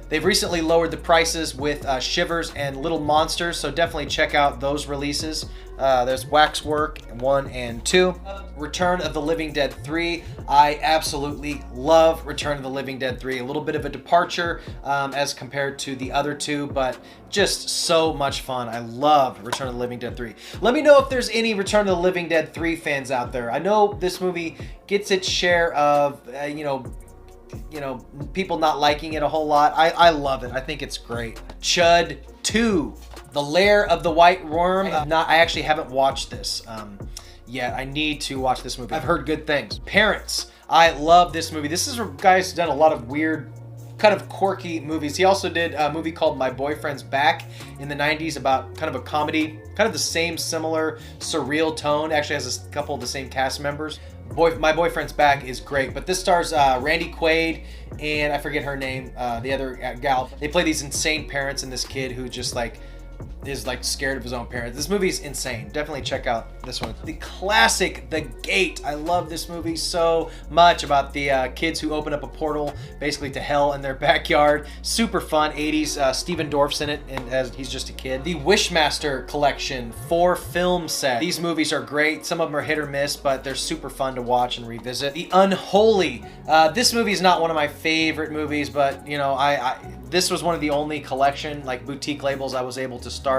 They've recently lowered the prices with Shivers and Little Monsters, so definitely check out those releases. There's Waxwork 1 and 2. Return of the Living Dead 3. I absolutely love Return of the Living Dead 3. A little bit of a departure as compared to the other two, but just so much fun. I love Return of the Living Dead 3. Let me know if there's any Return of the Living Dead 3 fans out there. I know this movie gets its share of, people not liking it a whole lot. I love it. I think it's great. Chud 2. The Lair of the White Worm. I actually haven't watched this yet. I need to watch this movie. I've heard good things. Parents. I love this movie. This is a guy who's done a lot of weird, kind of quirky movies. He also did a movie called My Boyfriend's Back in the 90s about kind of a comedy, kind of the same similar surreal tone. Actually has a couple of the same cast members. My Boyfriend's Back is great, but this stars Randy Quaid and I forget her name, the other gal. They play these insane parents and this kid who just is scared of his own parents. This movie's insane. Definitely check out this one. The classic, The Gate. I love this movie so much, about the kids who open up a portal basically to hell in their backyard. Super fun. 80s. Steven Dorff's in it, and as he's just a kid. The Wishmaster collection, 4 film set. These movies are great. Some of them are hit or miss, but they're super fun to watch and revisit. The Unholy. This movie is not one of my favorite movies, but this was one of the only collection, boutique labels I was able to start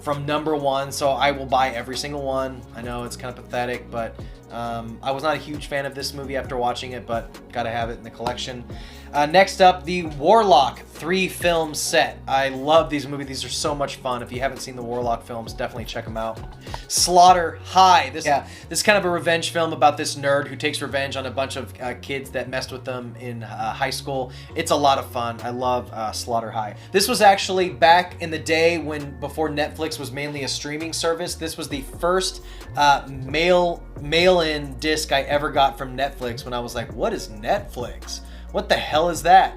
from #1, so I will buy every single one. I know it's kind of pathetic, but I was not a huge fan of this movie after watching it, but gotta have it in the collection. Next up, the Warlock 3 film set. I love these movies. These are so much fun. If you haven't seen the Warlock films, definitely check them out. Slaughter High. This is kind of a revenge film about this nerd who takes revenge on a bunch of kids that messed with them in high school. It's a lot of fun. I love Slaughter High. This was actually back in the day before Netflix was mainly a streaming service. This was the first mail-in disc I ever got from Netflix when I was like, what is Netflix? What the hell is that?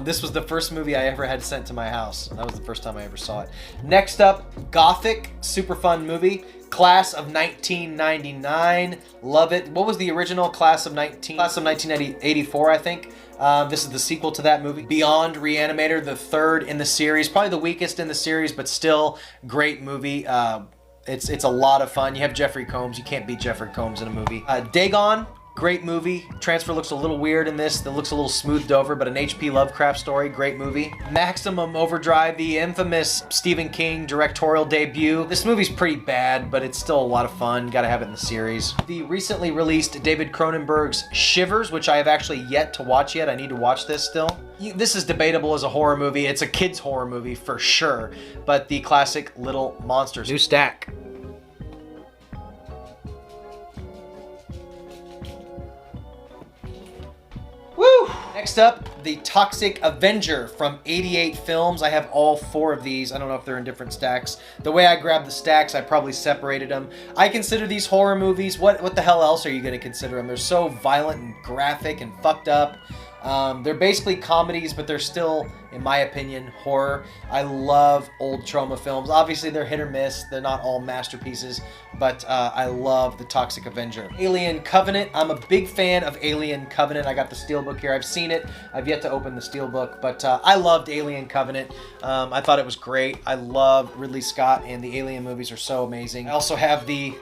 This was the first movie I ever had sent to my house. That was the first time I ever saw it. Next up, Gothic. Super fun movie. Class of 1999. Love it. What was the original? Class of 1984, I think. This is the sequel to that movie. Beyond Reanimator, the 3rd in the series. Probably the weakest in the series, but still great movie. It's a lot of fun. You have Jeffrey Combs. You can't beat Jeffrey Combs in a movie. Dagon. Great movie. Transfer looks a little weird in this. That looks a little smoothed over, but an H.P. Lovecraft story. Great movie. Maximum Overdrive, the infamous Stephen King directorial debut. This movie's pretty bad, but it's still a lot of fun. Gotta have it in the series. The recently released David Cronenberg's Shivers, which I have actually yet to watch yet. I need to watch this still. This is debatable as a horror movie. It's a kid's horror movie for sure, but the classic Little Monsters. New stack. Woo! Next up, the Toxic Avenger from 88 Films. I have all 4 of these. I don't know if they're in different stacks. The way I grabbed the stacks, I probably separated them. I consider these horror movies. What the hell else are you going to consider them? They're so violent and graphic and fucked up. They're basically comedies, but they're still, in my opinion, horror. I love old trauma films. Obviously, they're hit or miss. They're not all masterpieces, but I love The Toxic Avenger. Alien Covenant. I'm a big fan of Alien Covenant. I got the Steelbook here. I've seen it. I've yet to open the Steelbook, but I loved Alien Covenant. I thought it was great. I love Ridley Scott, and the Alien movies are so amazing. I also have the...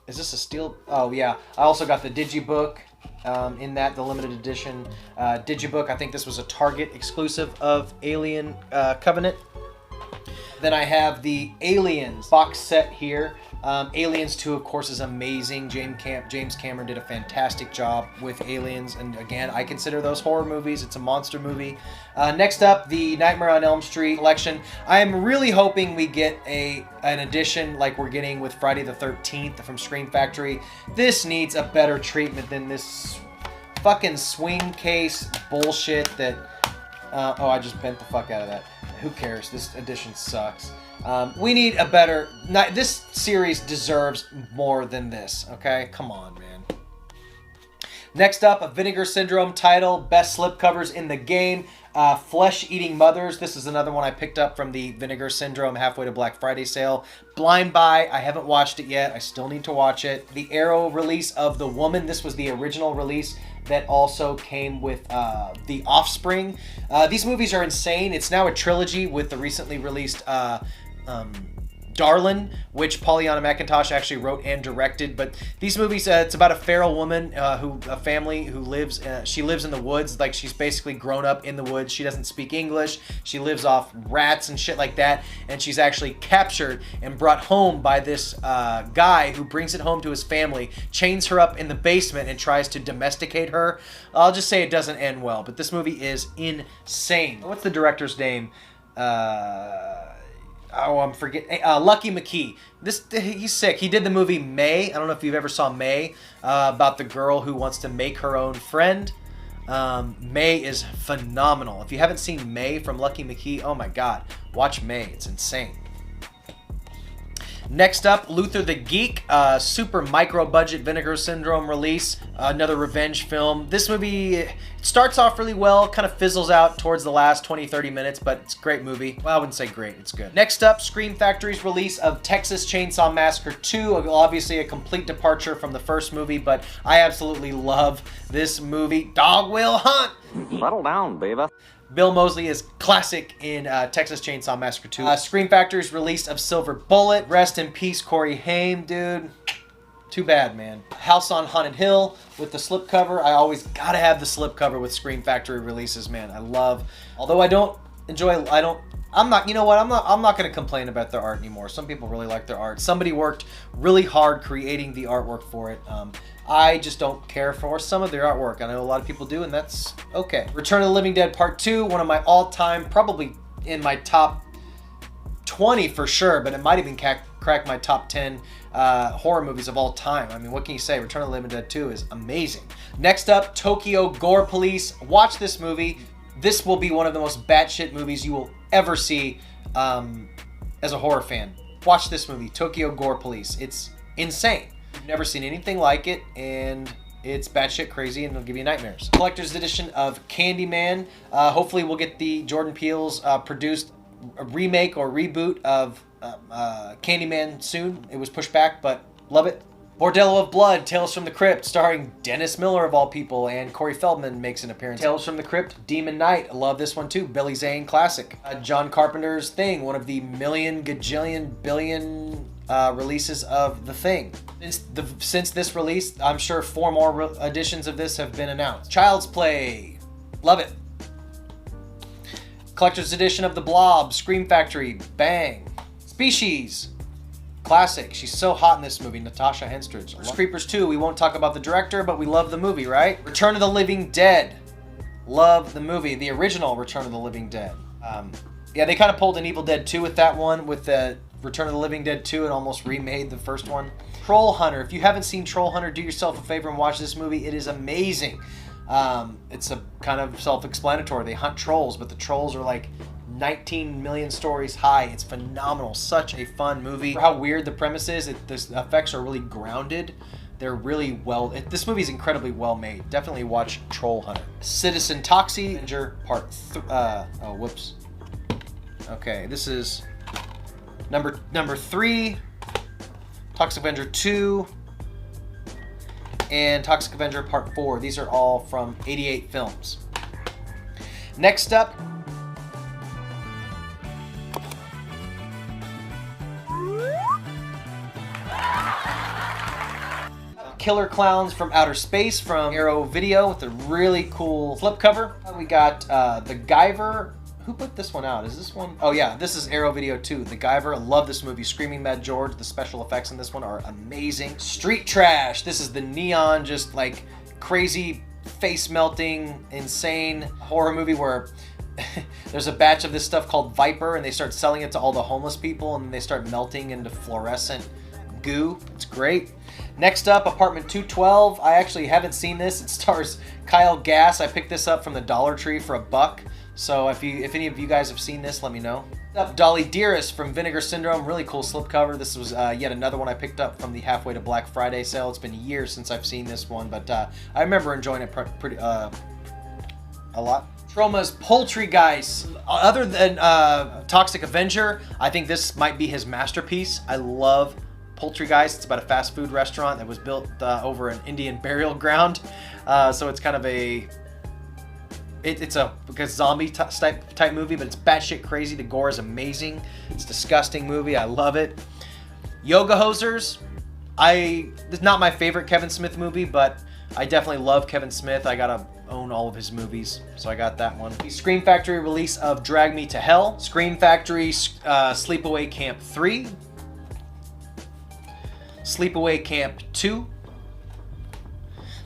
is this a Steel... Oh, yeah. I also got the Digibook. In that, the limited edition Digibook. I think this was a Target exclusive of Alien Covenant. Then I have the Aliens box set here. Aliens 2, of course, is amazing. James Cameron did a fantastic job with Aliens, and again, I consider those horror movies. It's a monster movie. Next up, the Nightmare on Elm Street collection. I am really hoping we get an edition like we're getting with Friday the 13th from Scream Factory. This needs a better treatment than this fucking swing case bullshit that... oh, I just bent the fuck out of that. Who cares? This edition sucks. We need a better... This series deserves more than this, okay? Come on, man. Next up, a Vinegar Syndrome title. Best slipcovers in the game. Flesh-Eating Mothers. This is another one I picked up from the Vinegar Syndrome halfway to Black Friday sale. Blind Buy. I haven't watched it yet. I still need to watch it. The Arrow release of The Woman. This was the original release that also came with The Offspring. These movies are insane. It's now a trilogy with the recently released Darlin, which Pollyanna McIntosh actually wrote and directed. But these movies, it's about a feral woman a family who lives, she lives in the woods. Like, she's basically grown up in the woods. She doesn't speak English. She lives off rats and shit like that. And she's actually captured and brought home by this guy who brings it home to his family, chains her up in the basement and tries to domesticate her. I'll just say it doesn't end well, but this movie is insane. What's the director's name? Oh, I'm forgetting. Lucky McKee. He's sick. He did the movie May. I don't know if you've ever saw May, about the girl who wants to make her own friend. May is phenomenal. If you haven't seen May from Lucky McKee, oh my God, watch May. It's insane. Next up, Luther the Geek, super micro-budget Vinegar Syndrome release, another revenge film. This movie starts off really well, kind of fizzles out towards the last 20-30 minutes, but it's a great movie. Well, I wouldn't say great, it's good. Next up, Scream Factory's release of Texas Chainsaw Massacre 2, obviously a complete departure from the first movie, but I absolutely love this movie. Dog will hunt! Settle down, baby. Bill Moseley is classic in Texas Chainsaw Massacre 2. Scream Factory's release of Silver Bullet. Rest in peace, Corey Haim, dude. Too bad, man. House on Haunted Hill with the slipcover. I always gotta have the slipcover with Scream Factory releases, man. I love, although I don't enjoy, I'm not, you know what, I'm not gonna complain about their art anymore. Some people really like their art. Somebody worked really hard creating the artwork for it. I just don't care for some of their artwork. I know a lot of people do, and that's okay. Return of the Living Dead Part 2, one of my all-time, probably in my top 20 for sure, but it might even crack my top 10 horror movies of all time. I mean, what can you say? Return of the Living Dead 2 is amazing. Next up, Tokyo Gore Police. Watch this movie. This will be one of the most batshit movies you will ever see as a horror fan. Watch this movie, Tokyo Gore Police. It's insane. I've never seen anything like it, and it's batshit crazy, and it'll give you nightmares. Collector's edition of Candyman. Hopefully we'll get the Jordan Peele's produced remake or reboot of Candyman soon. It was pushed back, but love it. Bordello of Blood, Tales from the Crypt, starring Dennis Miller of all people, and Corey Feldman makes an appearance. Tales from the Crypt, Demon Knight, I love this one too. Billy Zane classic. John Carpenter's Thing, one of the million, gajillion, billion releases of The Thing. Since this release, I'm sure 4 more editions of this have been announced. Child's Play, love it. Collector's edition of The Blob, Scream Factory, bang. Species, classic. She's so hot in this movie, Natasha Henstridge. Creepers 2, we won't talk about the director, but we love the movie, right? Return of the Living Dead, love the movie. The original Return of the Living Dead. Yeah, they kind of pulled an Evil Dead 2 with that one. With the Return of the Living Dead 2, and almost remade the first one. Troll Hunter, if you haven't seen Troll Hunter, do yourself a favor and watch this movie. It is amazing. It's a kind of self-explanatory. They hunt trolls, but the trolls are like 19 million stories high. It's phenomenal. Such a fun movie. For how weird the premise is, the effects are really grounded. They're really well... this movie is incredibly well made. Definitely watch Troll Hunter. Citizen Toxie Avenger Part... oh, whoops. Okay, this is number 3. Toxic Avenger 2. And Toxic Avenger Part 4. These are all from 88 Films. Next up... Killer Clowns from Outer Space from Arrow Video with a really cool slipcover. We got The Guyver. Who put this one out? Is this one? Oh yeah, this is Arrow Video 2. The Guyver. I love this movie. Screaming Mad George. The special effects in this one are amazing. Street Trash. This is the neon, just like crazy, face-melting, insane horror movie where there's a batch of this stuff called Viper, and they start selling it to all the homeless people, and then they start melting into fluorescent goo. It's great. Next up, Apartment 212. I actually haven't seen this. It stars Kyle Gass. I picked this up from the Dollar Tree for $1. So if any of you guys have seen this, let me know. Up Dolly Dearest from Vinegar Syndrome. Really cool slipcover. This was yet another one I picked up from the halfway to Black Friday sale. It's been years since I've seen this one, but I remember enjoying it pretty a lot. Troma's Poultrygeist. Other than Toxic Avenger, I think this might be his masterpiece. I love Poultrygeist. It's about a fast food restaurant that was built over an Indian burial ground. So it's kind of a... It's a zombie type movie, but it's batshit crazy. The gore is amazing. It's a disgusting movie. I love it. Yoga Hosers. It's not my favorite Kevin Smith movie, but I definitely love Kevin Smith. I gotta own all of his movies, so I got that one. The Scream Factory release of Drag Me to Hell. Scream Factory Sleepaway Camp 3. Sleepaway Camp 2.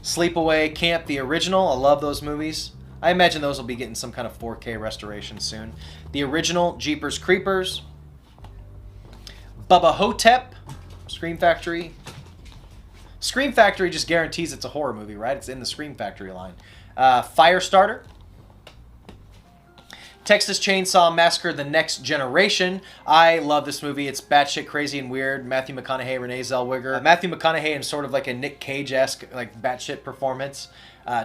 Sleepaway Camp the original. I love those movies. I imagine those will be getting some kind of 4K restoration soon. The original Jeepers Creepers. Bubba Hotep. Scream Factory. Scream Factory just guarantees it's a horror movie, right? It's in the Scream Factory line. Firestarter. Texas Chainsaw Massacre: The Next Generation. I love this movie. It's batshit crazy and weird. Matthew McConaughey, Renee Zellweger. Matthew McConaughey in sort of like a Nick Cage-esque, like batshit performance.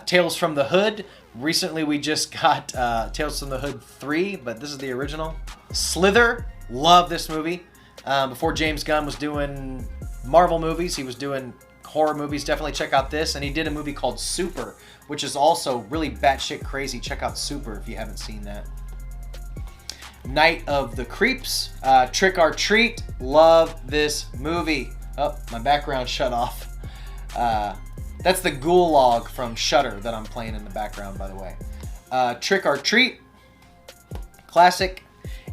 Tales from the Hood. Recently we just got Tales from the Hood 3, but this is the original. Slither. Love this movie. Before James Gunn was doing Marvel movies, he was doing horror movies. Definitely check out this. And he did a movie called Super, which is also really batshit crazy. Check out Super if you haven't seen that. Night of the Creeps. Trick or Treat. Love this movie. Oh, my background shut off. That's the Gulag from Shudder that I'm playing in the background, by the way. Trick or Treat. Classic.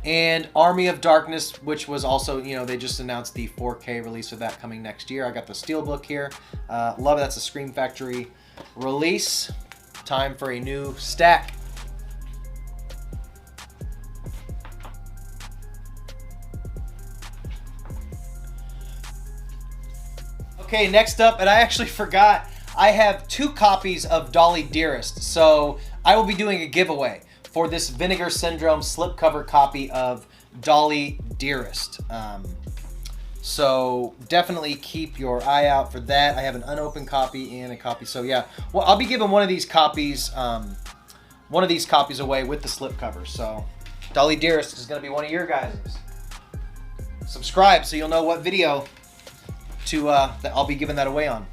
And Army of Darkness, which was also, you know, they just announced the 4K release of that coming next year. I got the Steelbook here. Love it. That's a Scream Factory release. Time for a new stack. Okay, next up, and I actually forgot, I have 2 copies of Dolly Dearest. So I will be doing a giveaway for this Vinegar Syndrome slipcover copy of Dolly Dearest. So definitely keep your eye out for that. I have an unopened copy and a copy. So yeah, well, I'll be giving one of these copies away with the slipcover. So Dolly Dearest is gonna be one of your guys'. Subscribe so you'll know what video that I'll be giving that away on.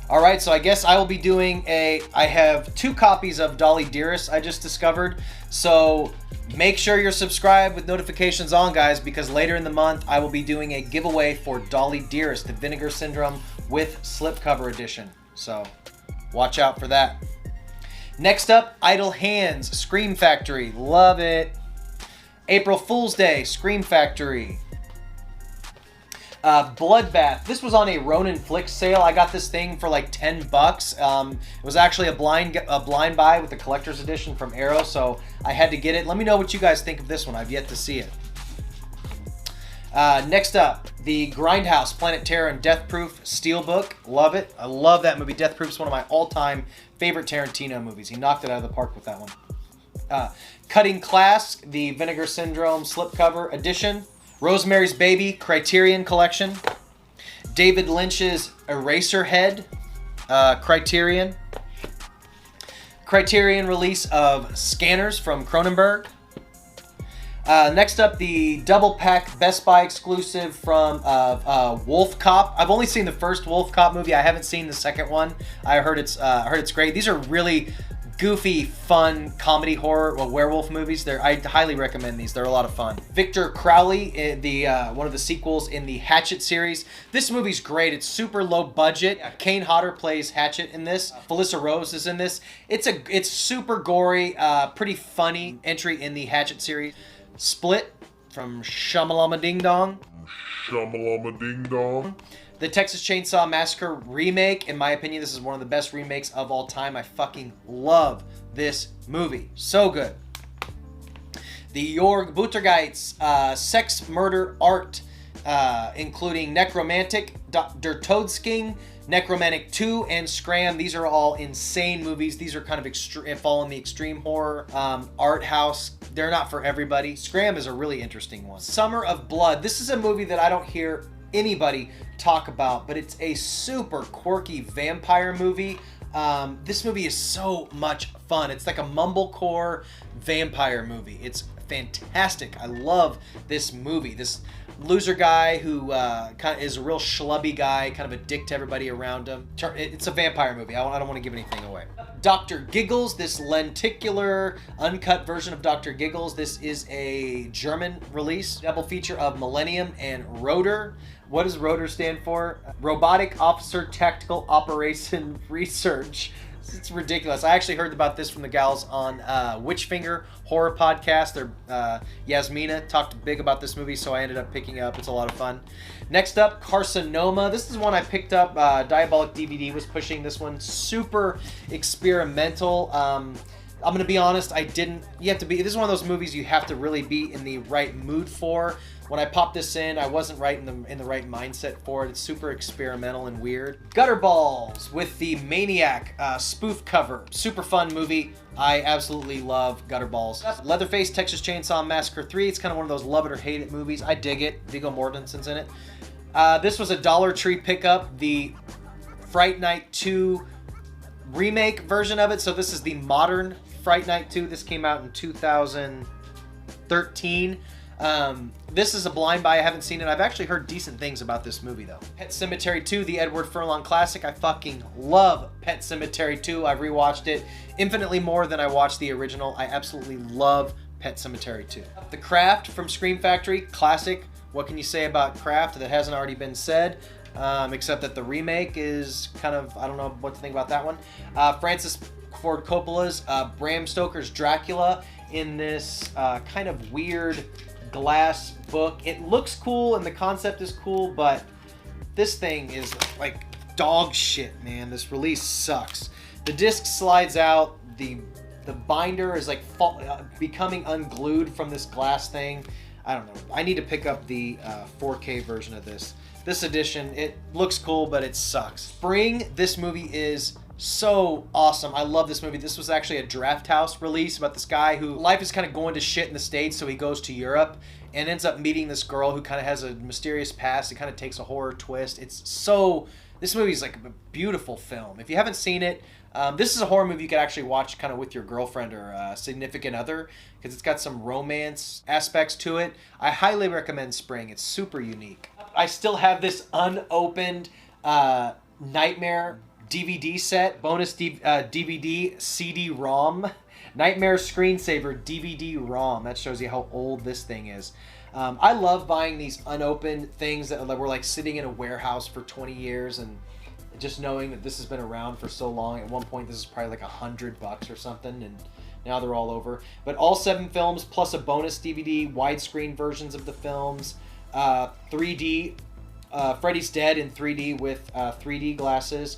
Alright, so I guess I will be doing I have 2 copies of Dolly Dearest I just discovered. So make sure you're subscribed with notifications on, guys, because later in the month I will be doing a giveaway for Dolly Dearest, the Vinegar Syndrome with slipcover edition. So watch out for that. Next up, Idle Hands, Scream Factory. Love it. April Fool's Day, Scream Factory. Bloodbath. This was on a Ronin Flicks sale. I got this thing for like $10. It was actually a blind buy with the collector's edition from Arrow, so I had to get it. Let me know what you guys think of this one. I've yet to see it. Next up, the Grindhouse, Planet Terror and Death Proof Steelbook. Love it. I love that movie. Death Proof is one of my all-time favorite Tarantino movies. He knocked it out of the park with that one. Cutting Class, the Vinegar Syndrome slipcover edition. Rosemary's Baby, Criterion Collection. David Lynch's Eraserhead, Criterion. Criterion release of Scanners from Cronenberg. Next up, the double pack Best Buy exclusive from Wolf Cop. I've only seen the first Wolf Cop movie. I haven't seen the second one. I heard it's great. These are really goofy, fun comedy horror werewolf movies. I highly recommend these. They're a lot of fun. Victor Crowley, the one of the sequels in the Hatchet series. This movie's great. It's super low budget. Kane Hodder plays Hatchet in this. Felissa Rose is in this. It's super gory, pretty funny entry in the Hatchet series. Split from Shamalama Ding Dong. Shamalama Ding Dong. The Texas Chainsaw Massacre remake. In my opinion, this is one of the best remakes of all time. I fucking love this movie. So good. The Jorg Buttergeit's Sex, Murder, Art, including Necromantic, Der Todsking, Necromantic 2, and Scram. These are all insane movies. These are kind of fall in the extreme horror art house. They're not for everybody. Scram is a really interesting one. Summer of Blood. This is a movie that I don't hear anybody talk about, but it's a super quirky vampire movie. This movie is so much fun. It's like a mumblecore vampire movie. It's fantastic. I love this movie. This loser guy who kind of is a real schlubby guy, kind of a dick to everybody around him. It's a vampire movie. I don't want to give anything away. Dr. Giggles, this lenticular, uncut version of Dr. Giggles. This is a German release. Double feature of Millennium and Rotor. What does Rotor stand for? Robotic Officer Tactical Operation Research. It's ridiculous. I actually heard about this from the gals on Witchfinger Horror Podcast. Yasmina talked big about this movie, so I ended up picking it up. It's a lot of fun. Next up, Carcinoma. This is one I picked up. Diabolic DVD was pushing this one. Super experimental. I'm going to be honest, this is one of those movies you have to really be in the right mood for. When I popped this in, I wasn't right in the right mindset for it. It's super experimental and weird. Gutterballs with the Maniac spoof cover. Super fun movie. I absolutely love Gutterballs. Leatherface Texas Chainsaw Massacre 3. It's kind of one of those love it or hate it movies. I dig it. Viggo Mortensen's in it. This was a Dollar Tree pickup. The Fright Night 2 remake version of it. So this is the modern Fright Night 2. This came out in 2013. This is a blind buy. I haven't seen it. I've actually heard decent things about this movie, though. Pet Sematary 2, the Edward Furlong classic. I fucking love Pet Sematary 2. I've rewatched it infinitely more than I watched the original. I absolutely love Pet Sematary 2. The Craft from Scream Factory, classic. What can you say about Craft that hasn't already been said? Except that the remake is kind of, I don't know what to think about that one. Francis Ford Coppola's Bram Stoker's Dracula in this kind of weird glass book. It looks cool and the concept is cool, but this thing is like dog shit, man. This release sucks. The disc slides out. The binder is like becoming unglued from this glass thing. I don't know. I need to pick up the 4K version of this. This edition, it looks cool, but it sucks. Spring, this movie is so awesome. I love this movie. This was actually a Draft House release about this guy who life is kind of going to shit in the States, so he goes to Europe and ends up meeting this girl who kind of has a mysterious past. It kind of takes a horror twist. This movie is like a beautiful film. If you haven't seen it, this is a horror movie you could actually watch kind of with your girlfriend or significant other because it's got some romance aspects to it. I highly recommend Spring. It's super unique. I still have this unopened Nightmare DVD set, bonus DVD CD-ROM. Nightmare Screensaver DVD-ROM. That shows you how old this thing is. I love buying these unopened things that were like sitting in a warehouse for 20 years and just knowing that this has been around for so long. At one point, this is probably like $100 or something, and now they're all over. But all 7 films plus a bonus DVD, widescreen versions of the films, 3D, Freddy's Dead in 3D with 3D glasses.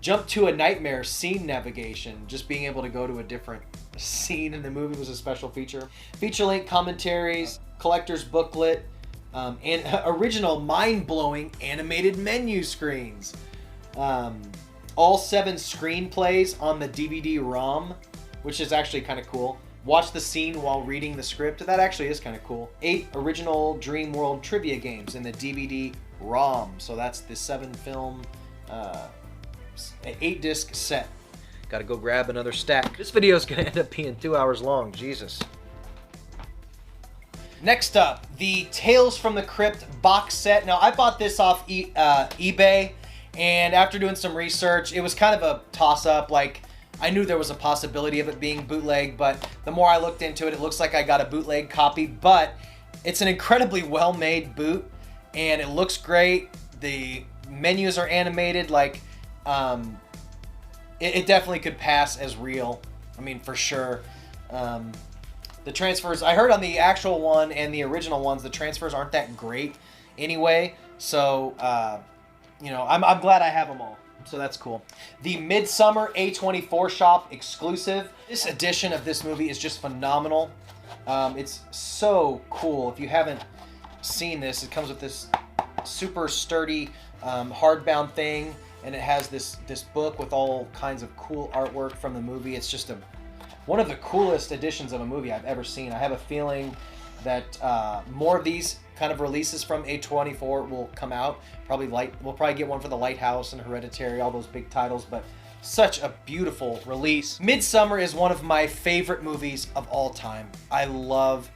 Jump to a Nightmare scene navigation. Just being able to go to a different scene in the movie was a special feature. Feature-length commentaries, collector's booklet, and original mind-blowing animated menu screens. All 7 screenplays on the DVD-ROM, which is actually kind of cool. Watch the scene while reading the script. That actually is kind of cool. 8 original Dream World trivia games in the DVD-ROM. So that's the 7-film, 8-disc set. Gotta go grab another stack. This video is gonna end up being 2 hours long. Jesus. Next up, the Tales from the Crypt box set. Now, I bought this off eBay, and after doing some research, it was kind of a toss-up. Like, I knew there was a possibility of it being bootleg, but the more I looked into it, it looks like I got a bootleg copy. But it's an incredibly well-made boot, and it looks great. The menus are animated. Like, it definitely could pass as real. I mean, for sure. The transfers, I heard on the actual one and the original ones, the transfers aren't that great anyway. So, you know, I'm glad I have them all. So that's cool. The Midsummer A24 Shop exclusive. This edition of this movie is just phenomenal. It's so cool. If you haven't seen this, it comes with this super sturdy hardbound thing, and it has this book with all kinds of cool artwork from the movie. It's just one of the coolest editions of a movie I've ever seen. I have a feeling that more of these kind of releases from A24 will come out. We'll probably get one for The Lighthouse and Hereditary, all those big titles, but such a beautiful release. Midsummer is one of my favorite movies of all time. I love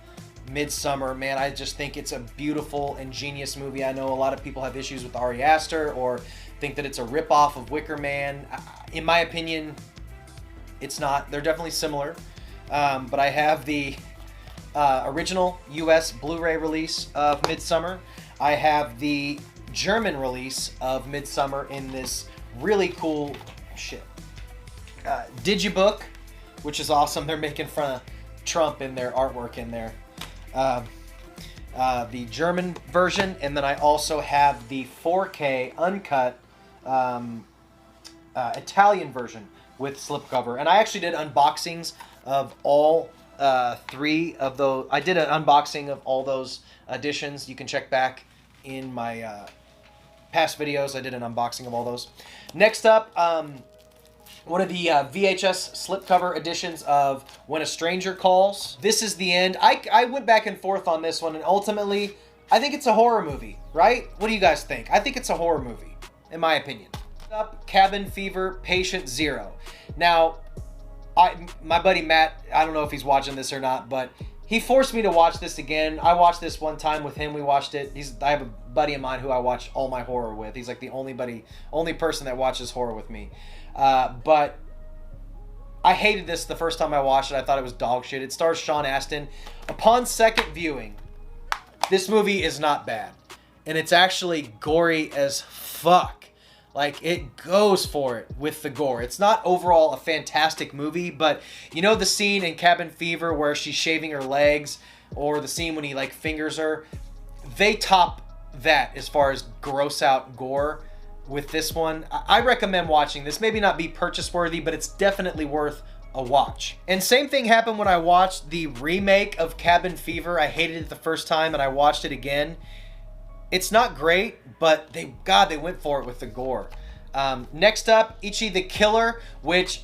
Midsummer, man. I just think it's a beautiful, ingenious movie. I know a lot of people have issues with Ari Aster or think that it's a ripoff of Wicker Man. In my opinion, it's not. They're definitely similar. But I have the original US Blu-ray release of Midsummer. I have the German release of Midsummer in this really cool Digibook, which is awesome. They're making fun of Trump in their artwork in there. The German version, and then I also have the 4K uncut Italian version with slipcover. And I actually did unboxings of all three of those. I did an unboxing of all those editions. You can check back in my past videos. I did an unboxing of all those. Next up, one of the VHS slipcover editions of When a Stranger Calls. This is the end. I went back and forth on this one, and ultimately, I think it's a horror movie, right? What do you guys think? I think it's a horror movie, in my opinion. Up, Cabin Fever, Patient Zero. Now, my buddy Matt, I don't know if he's watching this or not, but he forced me to watch this again. I watched this one time with him. We watched it. I have a buddy of mine who I watch all my horror with. He's like the only person that watches horror with me. But I hated this the first time I watched it. I thought it was dog shit. It stars Sean Astin. Upon second viewing, this movie is not bad. And it's actually gory as fuck. Like, it goes for it with the gore. It's not overall a fantastic movie, but you know the scene in Cabin Fever where she's shaving her legs, or the scene when he like fingers her? They top that as far as gross out gore with this one. I recommend watching this. Maybe not be purchase worthy, but it's definitely worth a watch. And same thing happened when I watched the remake of Cabin Fever. I hated it the first time and I watched it again. It's not great, but they went for it with the gore. Next up, Ichi the Killer, which,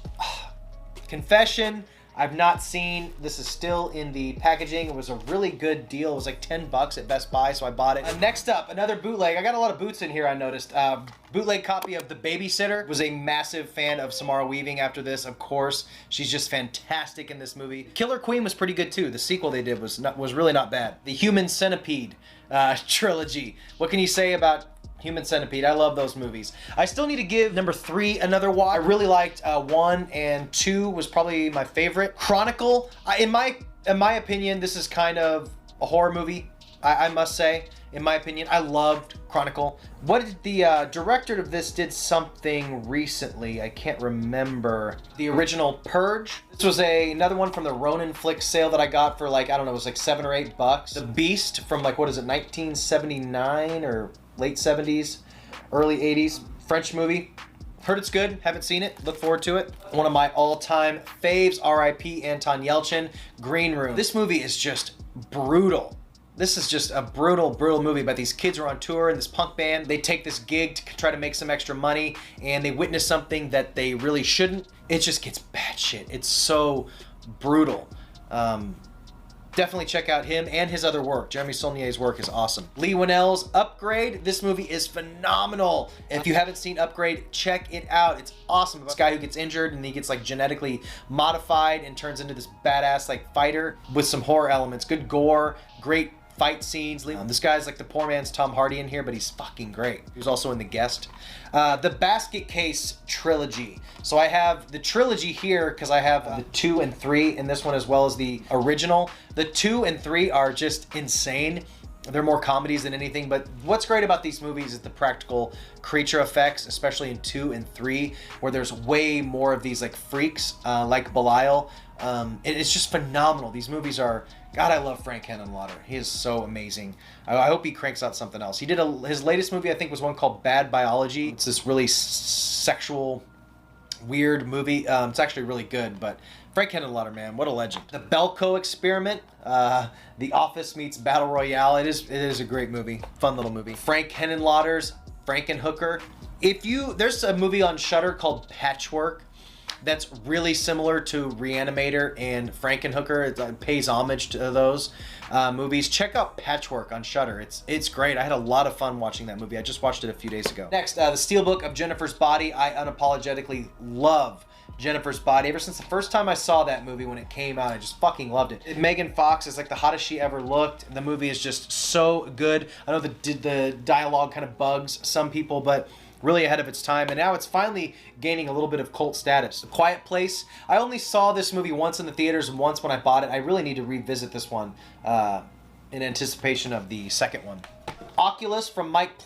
confession, I've not seen. This is still in the packaging. It was a really good deal. It was like $10 at Best Buy, so I bought it. Next up, another bootleg. I got a lot of boots in here, I noticed. Bootleg copy of The Babysitter. Was a massive fan of Samara Weaving after this, of course. She's just fantastic in this movie. Killer Queen was pretty good too. The sequel they did was really not bad. The Human Centipede trilogy. What can you say about Human Centipede? I love those movies. I still need to give number 3 another watch. I really liked 1 and 2 was probably my favorite. Chronicle, in my opinion, this is kind of a horror movie. I must say, in my opinion, I loved Chronicle. What did the director of this did something recently? I can't remember. The original Purge. This was another one from the Ronin Flick sale that I got for like, I don't know, it was like $7 or $8. The Beast from like, what is it, 1979 or late 70s, early 80s. French movie. Heard it's good. Haven't seen it. Look forward to it. One of my all-time faves, R.I.P. Anton Yelchin, Green Room. This movie is just brutal. This is just a brutal, brutal movie about these kids who are on tour in this punk band. They take this gig to try to make some extra money, and they witness something that they really shouldn't. It just gets batshit. It's so brutal. Definitely check out him and his other work. Jeremy Saulnier's work is awesome. Lee Winnell's Upgrade. This movie is phenomenal. If you haven't seen Upgrade, check it out. It's awesome. This guy who gets injured and he gets like genetically modified and turns into this badass like fighter with some horror elements. Good gore, great fight scenes. This guy's like the poor man's Tom Hardy in here, but he's fucking great. He was also in The Guest. The Basket Case trilogy. So I have the trilogy here because I have the 2 and 3 in this one as well as the original. The 2 and 3 are just insane. They're more comedies than anything, but what's great about these movies is the practical creature effects, especially in 2 and 3, where there's way more of these like freaks, like Belial. It's just phenomenal. These movies are, God, I love Frank Henenlotter. He is so amazing. I hope he cranks out something else. He did his latest movie, I think, was one called Bad Biology. It's this really sexual, weird movie. It's actually really good, but Frank Henenlotter, man, what a legend. The Belko Experiment, The Office meets Battle Royale. It is a great movie, fun little movie. Frank Henenlotter's Frankenhooker. There's a movie on Shudder called Patchwork. that's really similar to Reanimator and Frankenhooker. It pays homage to those movies. Check out Patchwork on Shudder. It's great. I had a lot of fun watching that movie. I just watched it a few days ago. Next, the Steelbook of Jennifer's Body. I unapologetically love Jennifer's Body. Ever since the first time I saw that movie when it came out, I just fucking loved it. Megan Fox is like the hottest she ever looked. The movie is just so good. I know the dialogue kind of bugs some people, but really ahead of its time, and now it's finally gaining a little bit of cult status. A Quiet Place. I only saw this movie once in the theaters and once when I bought it. I really need to revisit this one in anticipation of the second one. Oculus from Mike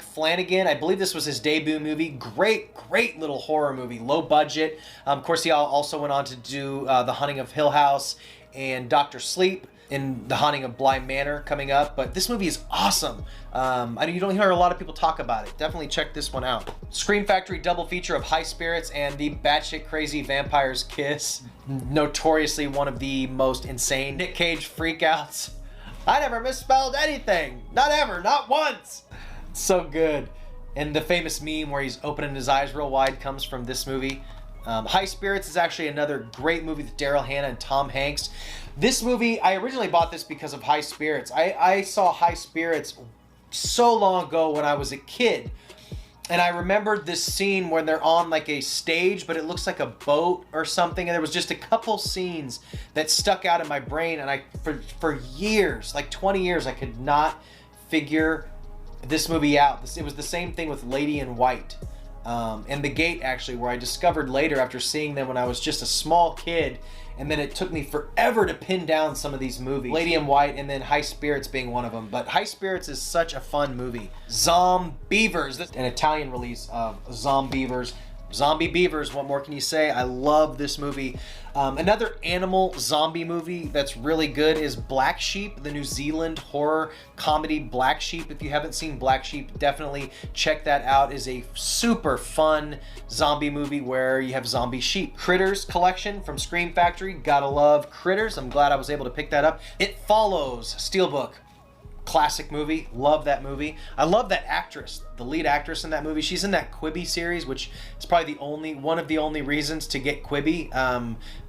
Flanagan. I believe this was his debut movie. Great little horror movie. Low budget. Of course, he also went on to do The Haunting of Hill House and Dr. Sleep in The Haunting of Bly Manor coming up. But this movie is awesome. I know you don't hear a lot of people talk about it. Definitely check this one out. Scream Factory double feature of High Spirits and the batshit crazy Vampire's Kiss. Notoriously one of the most insane Nick Cage freakouts. I never misspelled anything. Not ever. Not once. So good. And the famous meme where he's opening his eyes real wide comes from this movie. High Spirits is actually another great movie with Daryl Hannah and Tom Hanks. This movie, I originally bought this because of High Spirits. I saw High Spirits so long ago when I was a kid. And I remembered this scene when they're on like a stage, but it looks like a boat or something. And there was just a couple scenes that stuck out in my brain. And for years, like 20 years, I could not figure this movie out. It was the same thing with Lady in White. And The Gate, actually, where I discovered later after seeing them when I was just a small kid. And then it took me forever to pin down some of these movies. Lady in White and then High Spirits being one of them. But High Spirits is such a fun movie. Zombeavers, an Italian release of Zombeavers. Zombie Beavers, what more can you say? I love this movie. Another animal zombie movie that's really good is Black Sheep, the New Zealand horror comedy Black Sheep. If you haven't seen Black Sheep, definitely check that out. It's a super fun zombie movie where you have zombie sheep. Critters collection from Scream Factory. Gotta love Critters. I'm glad I was able to pick that up. It Follows, Steelbook. Classic movie. Love that movie. I love that actress, the lead actress in that movie. She's in that Quibi series, which is probably one of the only reasons to get Quibi.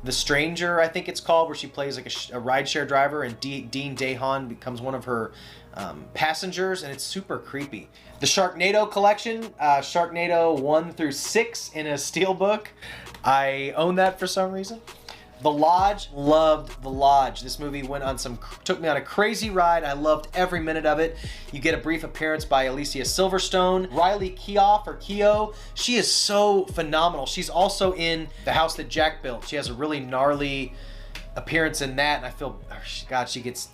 The Stranger, I think it's called, where she plays like a rideshare driver, and Dean Dahan becomes one of her passengers, and it's super creepy. The Sharknado collection, Sharknado 1 through 6 in a Steelbook. I own that for some reason. The Lodge, loved The Lodge. This movie took me on a crazy ride. I loved every minute of it. You get a brief appearance by Alicia Silverstone. Riley Keough, she is so phenomenal. She's also in The House That Jack Built. She has a really gnarly appearance in that, and I feel, God, she gets...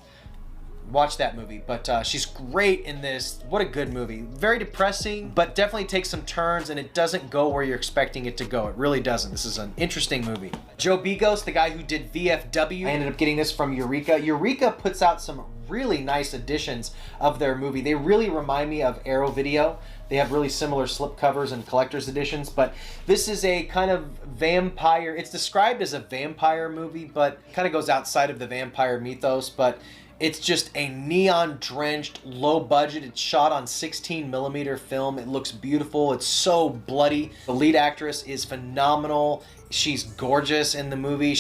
Watch that movie, but she's great in this. What a good movie. Very depressing, but definitely takes some turns, and it doesn't go where you're expecting it to go. It really doesn't. This is an interesting movie. Joe Begos, the guy who did VFW. I ended up getting this from Eureka. Eureka puts out some really nice editions of their movie. They really remind me of Arrow Video. They have really similar slipcovers and collector's editions, but this is a kind of vampire. It's described as a vampire movie, but kind of goes outside of the vampire mythos, but it's just a neon-drenched, low-budget. It's shot on 16mm film. It looks beautiful. It's so bloody. The lead actress is phenomenal. She's gorgeous in the movie.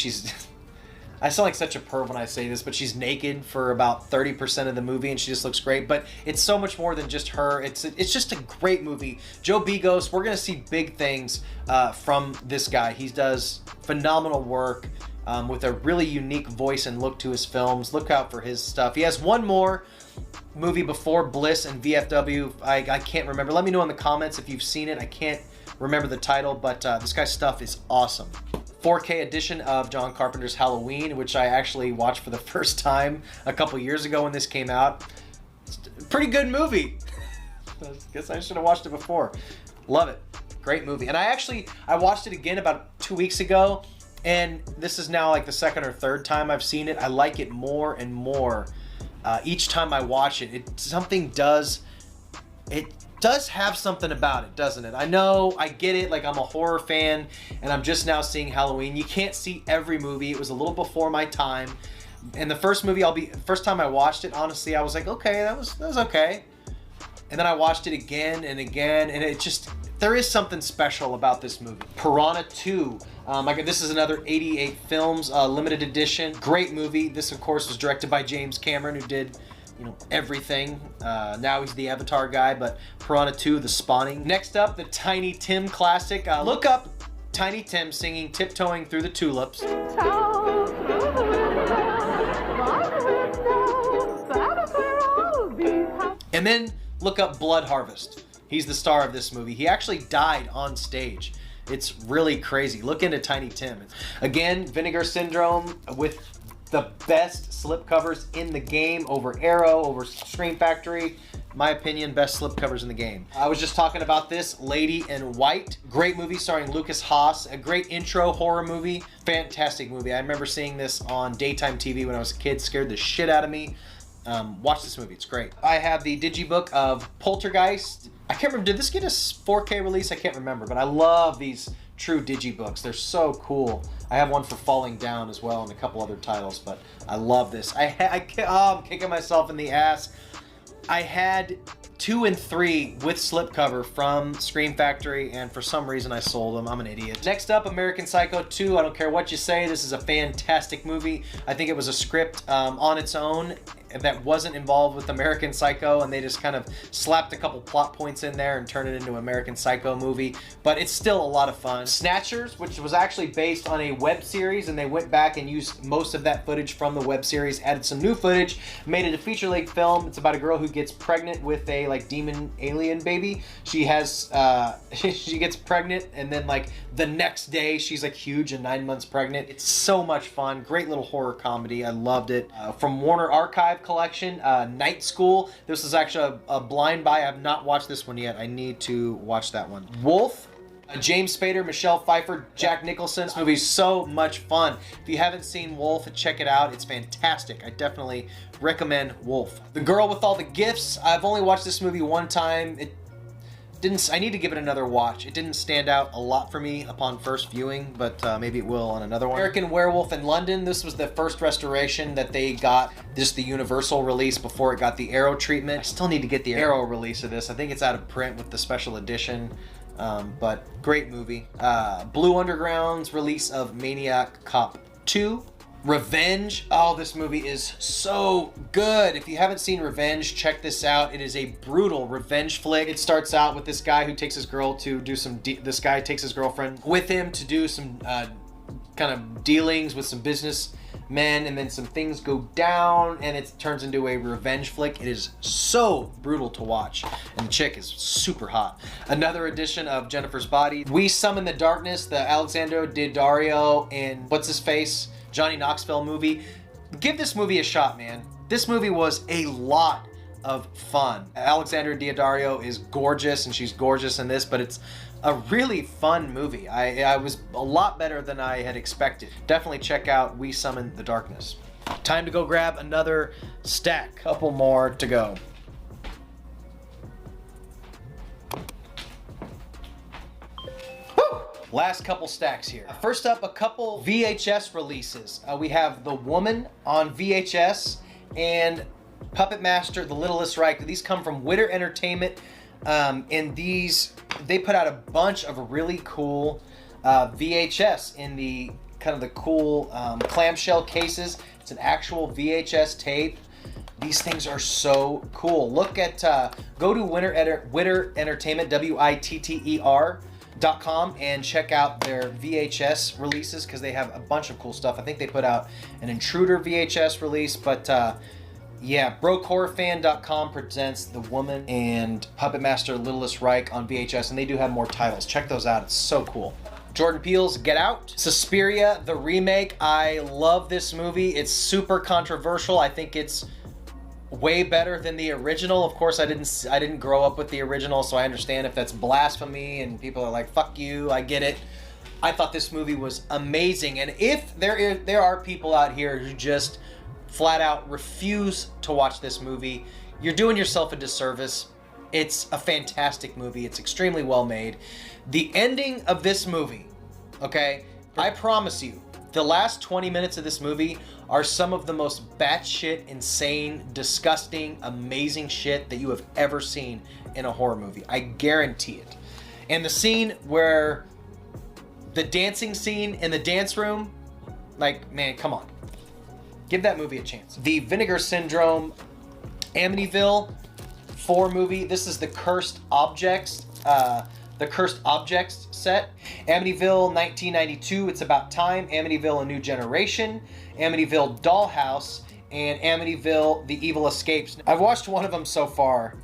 I sound like such a perv when I say this, but she's naked for about 30% of the movie, and she just looks great. But it's so much more than just her. It's just a great movie. Joe Begos, we're going to see big things from this guy. He does phenomenal work. With a really unique voice and look to his films. Look out for his stuff. He has one more movie before Bliss and VFW. I can't remember. Let me know in the comments if you've seen it. I can't remember the title, but this guy's stuff is awesome. 4K edition of John Carpenter's Halloween, which I actually watched for the first time a couple years ago when this came out. It's a pretty good movie. I guess I should have watched it before. Love it. Great movie. And I watched it again about 2 weeks ago. And this is now like the second or third time I've seen it. I like it more and more each time I watch it. It does have something about it, doesn't it? I know, I get it. Like, I'm a horror fan, and I'm just now seeing Halloween. You can't see every movie. It was a little before my time. And the first time I watched it, honestly, I was like, okay, that was okay. And then I watched it again and again, and there is something special about this movie. Piranha 2. This is another 88 films, limited edition. Great movie. This, of course, was directed by James Cameron, who did, you know, everything. Now he's the Avatar guy, but Piranha 2, The Spawning. Next up, the Tiny Tim classic. Look up Tiny Tim singing Tiptoeing Through the Tulips. And then look up Blood Harvest. He's the star of this movie. He actually died on stage. It's really crazy. Look into Tiny Tim. Again, Vinegar Syndrome with the best slipcovers in the game over Arrow, over Scream Factory. My opinion, best slipcovers in the game. I was just talking about this, Lady in White. Great movie starring Lucas Haas. A great intro horror movie. Fantastic movie. I remember seeing this on daytime TV when I was a kid. Scared the shit out of me. Watch this movie. It's great. I have the digibook of Poltergeist. I can't remember. Did this get a 4K release? I can't remember. But I love these true digibooks. They're so cool. I have one for Falling Down as well and a couple other titles. But I love this. I'm kicking myself in the ass. I had 2 and 3 with slipcover from Scream Factory, and for some reason I sold them. I'm an idiot. Next up, American Psycho 2. I don't care what you say. This is a fantastic movie. I think it was a script on its own that wasn't involved with American Psycho, and they just kind of slapped a couple plot points in there and turned it into an American Psycho movie, but it's still a lot of fun. Snatchers, which was actually based on a web series, and they went back and used most of that footage from the web series, added some new footage, made it a feature-length film. It's about a girl who gets pregnant with a like demon alien baby. She has she gets pregnant, and then like the next day she's like huge and 9 months pregnant. It's so much fun. Great little horror comedy. I loved it. From Warner Archive Collection, Night School. This is actually a blind buy. I have not watched this one yet. I need to watch that one. Wolf. James Spader, Michelle Pfeiffer, Jack Nicholson. This movie's so much fun. If you haven't seen Wolf, check it out. It's fantastic. I definitely recommend Wolf. The Girl with All the Gifts. I've only watched this movie one time. I need to give it another watch. It didn't stand out a lot for me upon first viewing, but maybe it will on another one. American Werewolf in London. This was the first restoration that they got, just the Universal release before it got the Arrow treatment. I still need to get the Arrow release of this. I think it's out of print with the special edition, but great movie. Blue Underground's release of Maniac Cop 2. Revenge. Oh, this movie is so good. If you haven't seen Revenge, check this out. It is a brutal revenge flick. It starts out with this guy who takes his girl to do some this guy takes his girlfriend with him to do some kind of dealings with some businessmen, and then some things go down and it turns into a revenge flick. It is so brutal to watch, and the chick is super hot. Another edition of Jennifer's Body. We Summon the Darkness, the Alexandre Daddario and what's his face, Johnny Knoxville movie. Give this movie a shot, man. This movie was a lot of fun. Alexandra Daddario is gorgeous, and she's gorgeous in this, but it's a really fun movie. I was a lot better than I had expected. Definitely check out We Summon the Darkness. Time to go grab another stack. Couple more to go. Last couple stacks here. First up, a couple VHS releases. We have The Woman on VHS and Puppet Master, The Littlest Reich. These come from Witter Entertainment, and they put out a bunch of really cool VHS in the kind of the cool clamshell cases. It's an actual VHS tape. These things are so cool. Look at, go to Witter Entertainment, WITTER.com, and check out their VHS releases, because they have a bunch of cool stuff. I think they put out an Intruder VHS release, but yeah, BrokeHorrorFan.com presents The Woman and Puppet Master Littlest Reich on VHS, and they do have more titles. Check those out. It's so cool. Jordan Peele's Get Out. Suspiria, the remake. I love this movie. It's super controversial. I think it's way better than the original. Of course, I didn't grow up with the original, so I understand if that's blasphemy and people are like, fuck you, I get it. I thought this movie was amazing, and if there are people out here who just flat out refuse to watch this movie, you're doing yourself a disservice. It's a fantastic movie. It's extremely well made. The ending of this movie, okay, I promise you, the last 20 minutes of this movie are some of the most batshit, insane, disgusting, amazing shit that you have ever seen in a horror movie. I guarantee it. And the scene where the dancing scene in the dance room, like, man, come on. Give that movie a chance. The Vinegar Syndrome Amityville 4 movie. This is the Cursed Objects set. Amityville 1992, It's About Time, Amityville A New Generation, Amityville Dollhouse, and Amityville The Evil Escapes. I've watched one of them so far.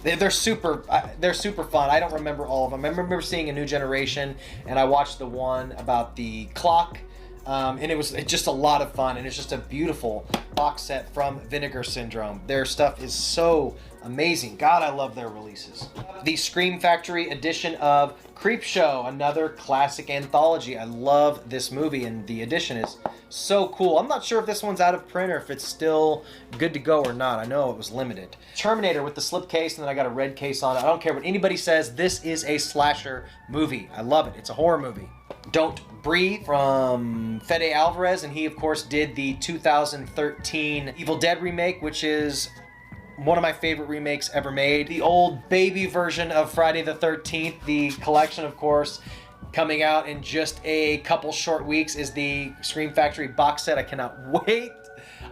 They're super fun. I don't remember all of them. I remember seeing A New Generation, and I watched the one about the clock, and it was just a lot of fun, and it's just a beautiful box set from Vinegar Syndrome. Their stuff is so amazing. God, I love their releases. The Scream Factory edition of Creepshow, another classic anthology. I love this movie, and the edition is so cool. I'm not sure if this one's out of print or if it's still good to go or not. I know it was limited. Terminator with the slipcase, and then I got a red case on it. I don't care what anybody says. This is a slasher movie. I love it. It's a horror movie. Don't Breathe from Fede Alvarez, and he, of course, did the 2013 Evil Dead remake, which is one of my favorite remakes ever made. The old baby version of Friday the 13th, the collection, of course, coming out in just a couple short weeks, is the Scream Factory box set. I cannot wait.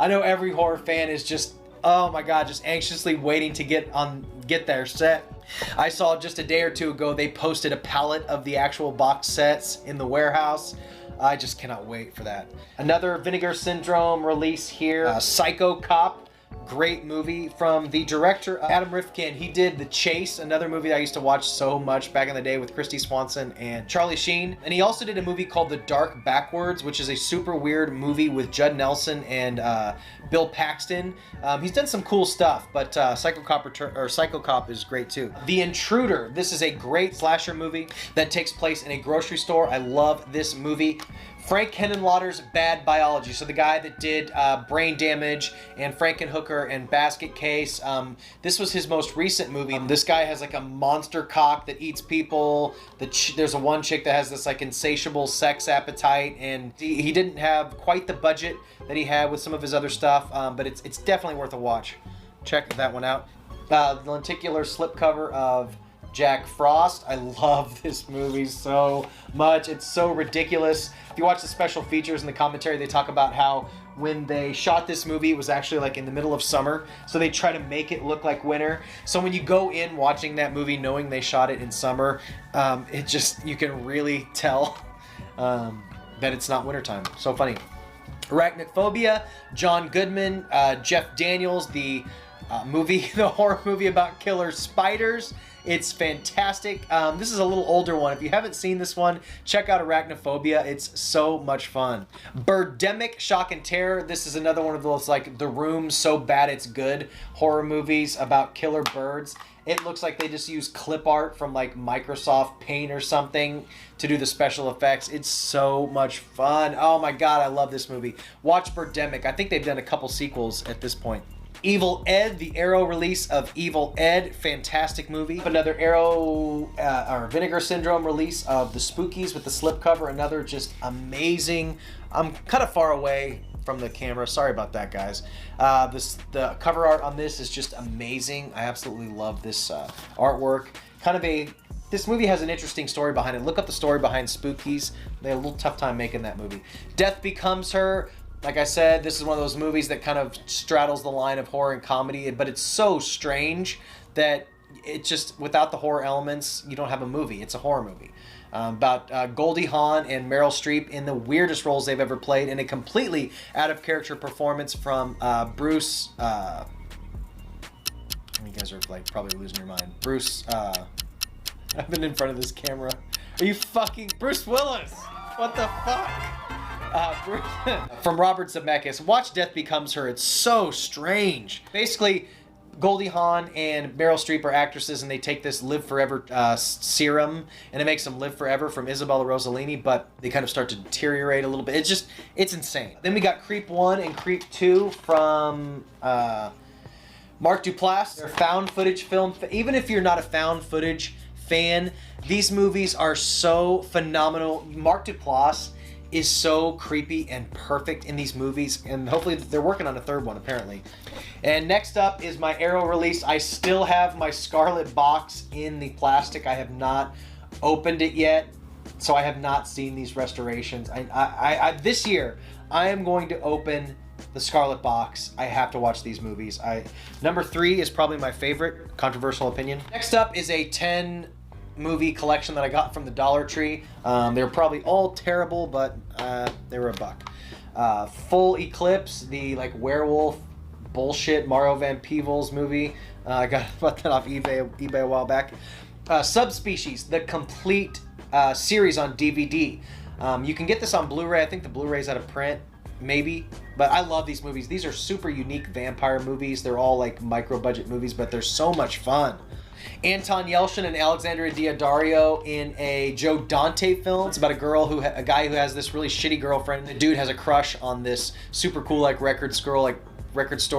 I know every horror fan is just, oh my God, just anxiously waiting to get their set. I saw just a day or two ago, they posted a pallet of the actual box sets in the warehouse. I just cannot wait for that. Another Vinegar Syndrome release here, Psycho Cop. Great movie from the director Adam Rifkin. He did The Chase, another movie that I used to watch so much back in the day with Christy Swanson and Charlie Sheen. And he also did a movie called The Dark Backwards, which is a super weird movie with Judd Nelson and Bill Paxton. He's done some cool stuff, but Psycho Cop is great too. The Intruder. This is a great slasher movie that takes place in a grocery store. I love this movie. Frank Henenlotter's Bad Biology. So the guy that did Brain Damage and Frankenhooker and Basket Case. This was his most recent movie. This guy has like a monster cock that eats people. There's a one chick that has this like insatiable sex appetite, and he didn't have quite the budget that he had with some of his other stuff, but it's definitely worth a watch. Check that one out. The lenticular slipcover of Jack Frost. I love this movie so much. It's so ridiculous. If you watch the special features in the commentary, they talk about how when they shot this movie, it was actually like in the middle of summer, so they try to make it look like winter. So when you go in watching that movie knowing they shot it in summer, you can really tell that it's not wintertime. So funny. Arachnophobia, John Goodman, Jeff Daniels, the horror movie about killer spiders. It's fantastic. This is a little older one. If you haven't seen this one, check out Arachnophobia. It's so much fun. Birdemic, Shock and Terror. This is another one of those like The Room, so bad it's good horror movies about killer birds. It looks like they just use clip art from like Microsoft Paint or something to do the special effects. It's so much fun. Oh my God, I love this movie. Watch Birdemic. I think they've done a couple sequels at this point. Evil Ed, the Arrow release of Evil Ed, fantastic movie. Another Arrow or Vinegar Syndrome release of The Spookies with the slipcover, another just amazing. I'm kind of far away from the camera. Sorry about that, guys. The cover art on this is just amazing. I absolutely love this artwork. This movie has an interesting story behind it. Look up the story behind Spookies. They had a little tough time making that movie. Death Becomes Her. Like I said, this is one of those movies that kind of straddles the line of horror and comedy, but it's so strange that it just, without the horror elements, you don't have a movie. It's a horror movie. About Goldie Hawn and Meryl Streep in the weirdest roles they've ever played, in a completely out-of-character performance from Bruce... you guys are like probably losing your mind. Bruce... I've been in front of this camera. Are you fucking... Bruce Willis! What the fuck? From Robert Zemeckis. Watch Death Becomes Her. It's so strange. Basically, Goldie Hawn and Meryl Streep are actresses, and they take this Live Forever serum, and it makes them live forever, from Isabella Rossellini, but they kind of start to deteriorate a little bit. It's insane. Then we got Creep 1 and Creep 2 from Mark Duplass. They're found footage film. Even if you're not a found footage fan, these movies are so phenomenal. Mark Duplass is so creepy and perfect in these movies, and hopefully they're working on a third one apparently. And next up is my Arrow release. I still have my Scarlet box in the plastic. I have not opened it yet, so I have not seen these restorations. This year, I am going to open the Scarlet Box. I have to watch these movies. Number 3 is probably my favorite, controversial opinion. Next up is a 10 movie collection that I got from the Dollar Tree. They're probably all terrible, but they were $1. Full Eclipse, the like werewolf bullshit Mario Van Peebles movie. I got that off eBay a while back. Subspecies, the complete series on DVD. You can get this on Blu-ray. I think the Blu-ray's out of print, maybe. But I love these movies. These are super unique vampire movies. They're all like micro-budget movies, but they're so much fun. Anton Yelchin and Alexandria Daddario in a Joe Dante film. It's about a guy who has this really shitty girlfriend. The dude has a crush on this super cool like record store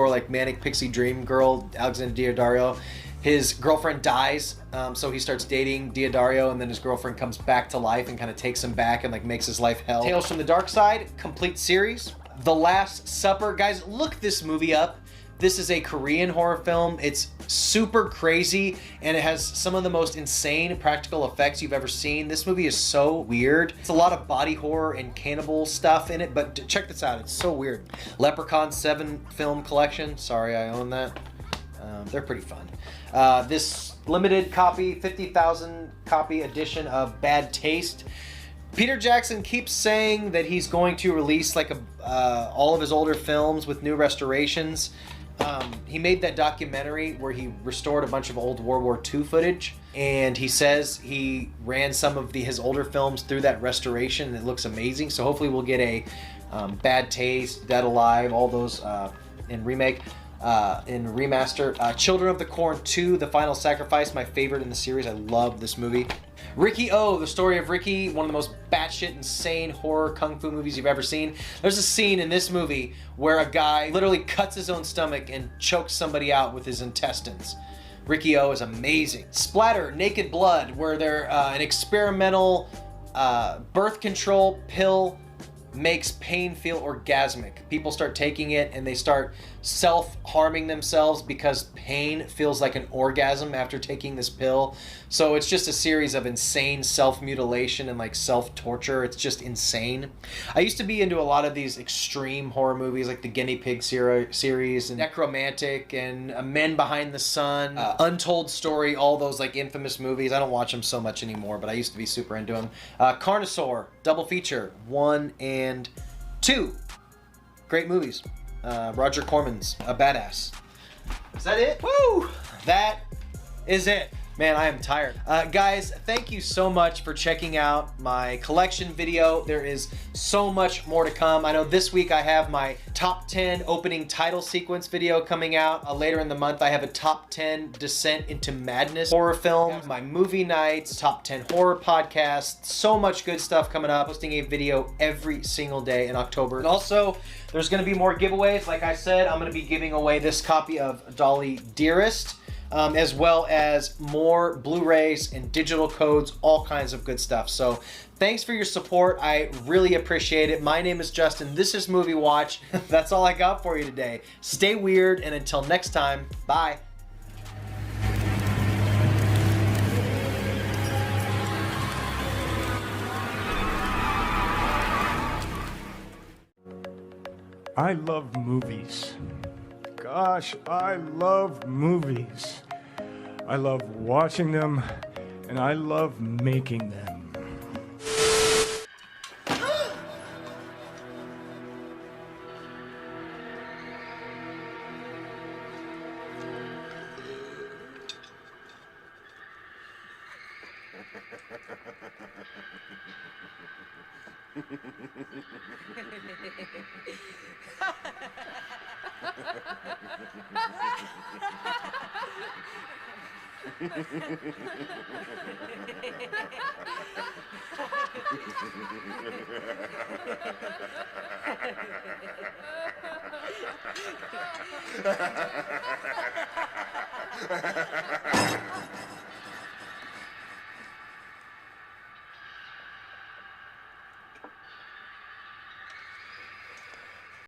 like manic pixie dream girl, Alexandria Daddario. His girlfriend dies, so he starts dating Daddario, and then his girlfriend comes back to life and kind of takes him back and like makes his life hell. Tales from the Dark Side, complete series. The Last Supper. Guys, look this movie up. This is a Korean horror film. It's super crazy, and it has some of the most insane practical effects you've ever seen. This movie is so weird. It's a lot of body horror and cannibal stuff in it, but check this out. It's so weird. Leprechaun 7 film collection. Sorry, I own that. They're pretty fun. This limited copy, 50,000 copy edition of Bad Taste. Peter Jackson keeps saying that he's going to release like all of his older films with new restorations. He made that documentary where he restored a bunch of old World War II footage, and he says he ran some of his older films through that restoration, and it looks amazing. So hopefully we'll get a Bad Taste, Dead Alive, all those in remake. In remaster. Children of the Corn 2, The Final Sacrifice, my favorite in the series. I love this movie. Ricky O, the story of Ricky, one of the most batshit insane horror kung fu movies you've ever seen. There's a scene in this movie where a guy literally cuts his own stomach and chokes somebody out with his intestines. Ricky O is amazing. Splatter, Naked Blood, where they're an experimental birth control pill makes pain feel orgasmic. People start taking it and they start self-harming themselves because pain feels like an orgasm after taking this pill. So it's just a series of insane self-mutilation and like self-torture. It's just insane. I used to be into a lot of these extreme horror movies like the Guinea Pig series and Necromantic and Men Behind the Sun, Untold Story, all those like infamous movies. I don't watch them so much anymore, but I used to be super into them. Carnosaur, double feature, 1 and 2. Great movies. Roger Corman's a badass. Is that it? Woo! That is it. Man, I am tired. Guys, thank you so much for checking out my collection video. There is so much more to come. I know this week I have my top 10 opening title sequence video coming out. Later in the month, I have a top 10 Descent into Madness horror film, my movie nights, top 10 horror podcast. So much good stuff coming up. Posting a video every single day in October. And also, there's gonna be more giveaways. Like I said, I'm gonna be giving away this copy of Dolly Dearest. As well as more Blu-rays and digital codes, all kinds of good stuff. So thanks for your support. I really appreciate it. My name is Justin. This is Movie Watch. That's all I got for you today. Stay weird, and until next time, bye. I love movies. Gosh, I love movies. I love watching them, and I love making them.